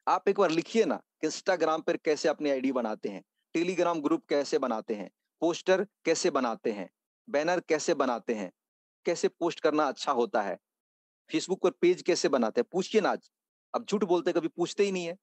आप एक बार लिखिए ना कि इंस्टाग्राम पर कैसे अपनी आईडी बनाते हैं, टेलीग्राम ग्रुप कैसे बनाते हैं, पोस्टर कैसे बनाते हैं, बैनर कैसे बनाते हैं, कैसे पोस्ट करना अच्छा होता है, फेसबुक पर पेज कैसे बनाते हैं, पूछिए ना आज। अब झूठ बोलते कभी पूछते ही नहीं है,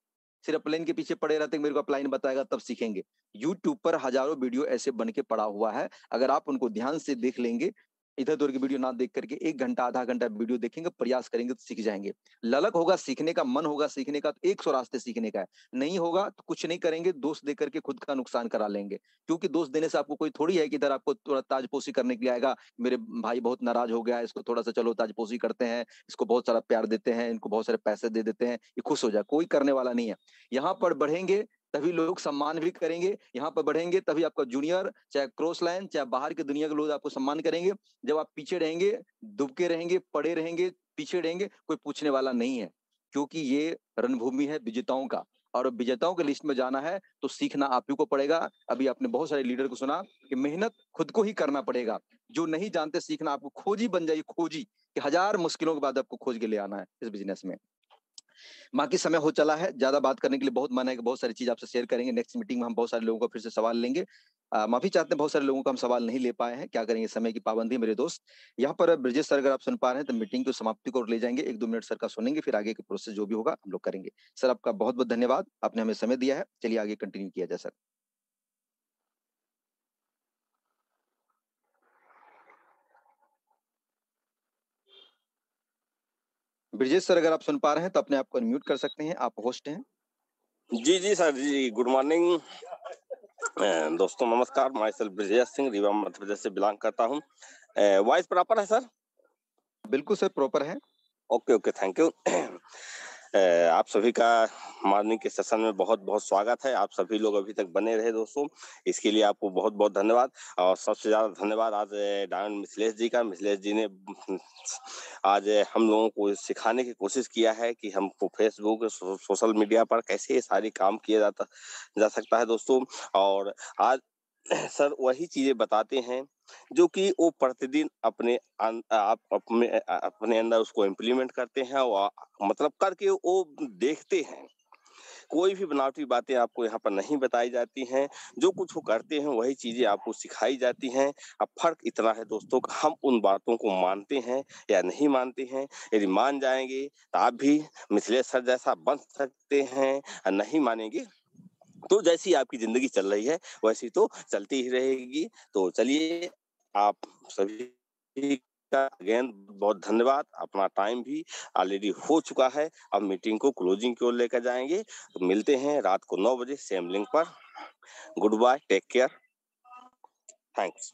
सिर्फ प्लेन के पीछे पड़े रहते, मेरे को अपलाइन बताएगा तब सीखेंगे। यूट्यूब पर हजारों वीडियो ऐसे बन के पड़ा हुआ है, अगर आप उनको ध्यान से देख लेंगे, इधर उधर की वीडियो ना देख करके 1 घंटा आधा घंटा वीडियो देखेंगे, प्रयास करेंगे तो सीख जाएंगे। ललक होगा सीखने का, मन होगा सीखने का, तो 100 रास्ते सीखने का है। नहीं होगा तो कुछ नहीं करेंगे, दोष दे करके खुद का नुकसान करा लेंगे। क्योंकि दोष देने से आपको कोई थोड़ी है कि इधर आपको थोड़ा ताजपोशी करने के लिए आएगा, मेरे भाई बहुत नाराज हो गया है, इसको थोड़ा सा चलो ताजपोशी करते हैं, इसको बहुत सारा प्यार देते हैं, इनको बहुत सारे पैसे दे देते हैं, ये खुश हो जाए। कोई करने वाला नहीं है। यहाँ पर बढ़ेंगे तभी लोग सम्मान भी करेंगे, यहाँ पर बढ़ेंगे तभी आपका जूनियर, चाहे क्रॉस लाइन, चाहे बाहर की दुनिया के लोग आपको सम्मान करेंगे। जब आप पीछे रहेंगे, दुबके रहेंगे, पड़े रहेंगे, पीछे रहेंगे, कोई पूछने वाला नहीं है। क्योंकि ये रणभूमि है विजेताओं का, और विजेताओं के लिस्ट में जाना है तो सीखना आप ही को पड़ेगा। अभी आपने बहुत सारे लीडर को सुना कि मेहनत खुद को ही करना पड़ेगा। जो नहीं जानते सीखना, आपको खोजी बन जाइए, खोजी, कि 1000 मुश्किलों के बाद आपको खोज के ले आना है इस बिजनेस में। बाकी समय हो चला है, ज्यादा बात करने के लिए बहुत मन है कि बहुत सारी चीज आपसे शेयर करेंगे। नेक्स्ट मीटिंग में हम बहुत सारे लोगों को फिर से सवाल लेंगे। माफी चाहते हैं, बहुत सारे लोगों को हम सवाल नहीं ले पाए हैं, क्या करेंगे, समय की पाबंदी मेरे दोस्त। यहाँ पर ब्रजेश सर अगर आप सुन पा रहे हैं तो मीटिंग को समाप्ति को ले जाएंगे, 1-2 मिनट सर का सुनेंगे, फिर आगे के प्रोसेस जो भी होगा हम लोग करेंगे। सर आपका बहुत बहुत धन्यवाद, आपने हमें समय दिया है। चलिए आगे कंटिन्यू किया जाए सर। ब्रजेश सर अगर आप सुन पा रहे हैं तो अपने आप को अनम्यूट कर सकते हैं, आप होस्ट हैं। जी सर जी, गुड मॉर्निंग दोस्तों, नमस्कार। मैं सर ब्रजेश सिंह, रीवा मध्य प्रदेश से बिलोंग करता हूँ। वॉइस प्रॉपर है सर? बिल्कुल सर, प्रॉपर है। Okay, thank you. आप सभी का मॉर्निंग के सेशन में बहुत बहुत स्वागत है। आप सभी लोग अभी तक बने रहे दोस्तों, इसके लिए आपको बहुत बहुत धन्यवाद। और सबसे ज्यादा धन्यवाद आज डायमंड मिथिलेश जी का। मिथिलेश जी ने आज हम लोगों को सिखाने की कोशिश किया है कि हमको फेसबुक सोशल मीडिया पर कैसे ये सारी काम किया जा सकता है दोस्तों। और आज सर वही चीजें बताते हैं जो कि वो प्रतिदिन अपने अंदर उसको इम्प्लीमेंट करते हैं, और मतलब करके वो देखते हैं। कोई भी बनावटी बातें आपको यहाँ पर नहीं बताई जाती हैं, जो कुछ वो करते हैं वही चीजें आपको सिखाई जाती हैं। अब फर्क इतना है दोस्तों कि हम उन बातों को मानते हैं या नहीं मानते हैं। यदि मान जाएंगे तो आप भी मिथिलेश सर जैसा बन सकते हैं, और नहीं मानेंगे तो जैसी आपकी जिंदगी चल रही है वैसी तो चलती ही रहेगी। तो चलिए, आप सभी का अगेन बहुत धन्यवाद। अपना टाइम भी ऑलरेडी हो चुका है, अब मीटिंग को क्लोजिंग की ओर लेकर जाएंगे। तो मिलते हैं रात को 9 बजे सेम लिंक पर। Goodbye, take care, thanks.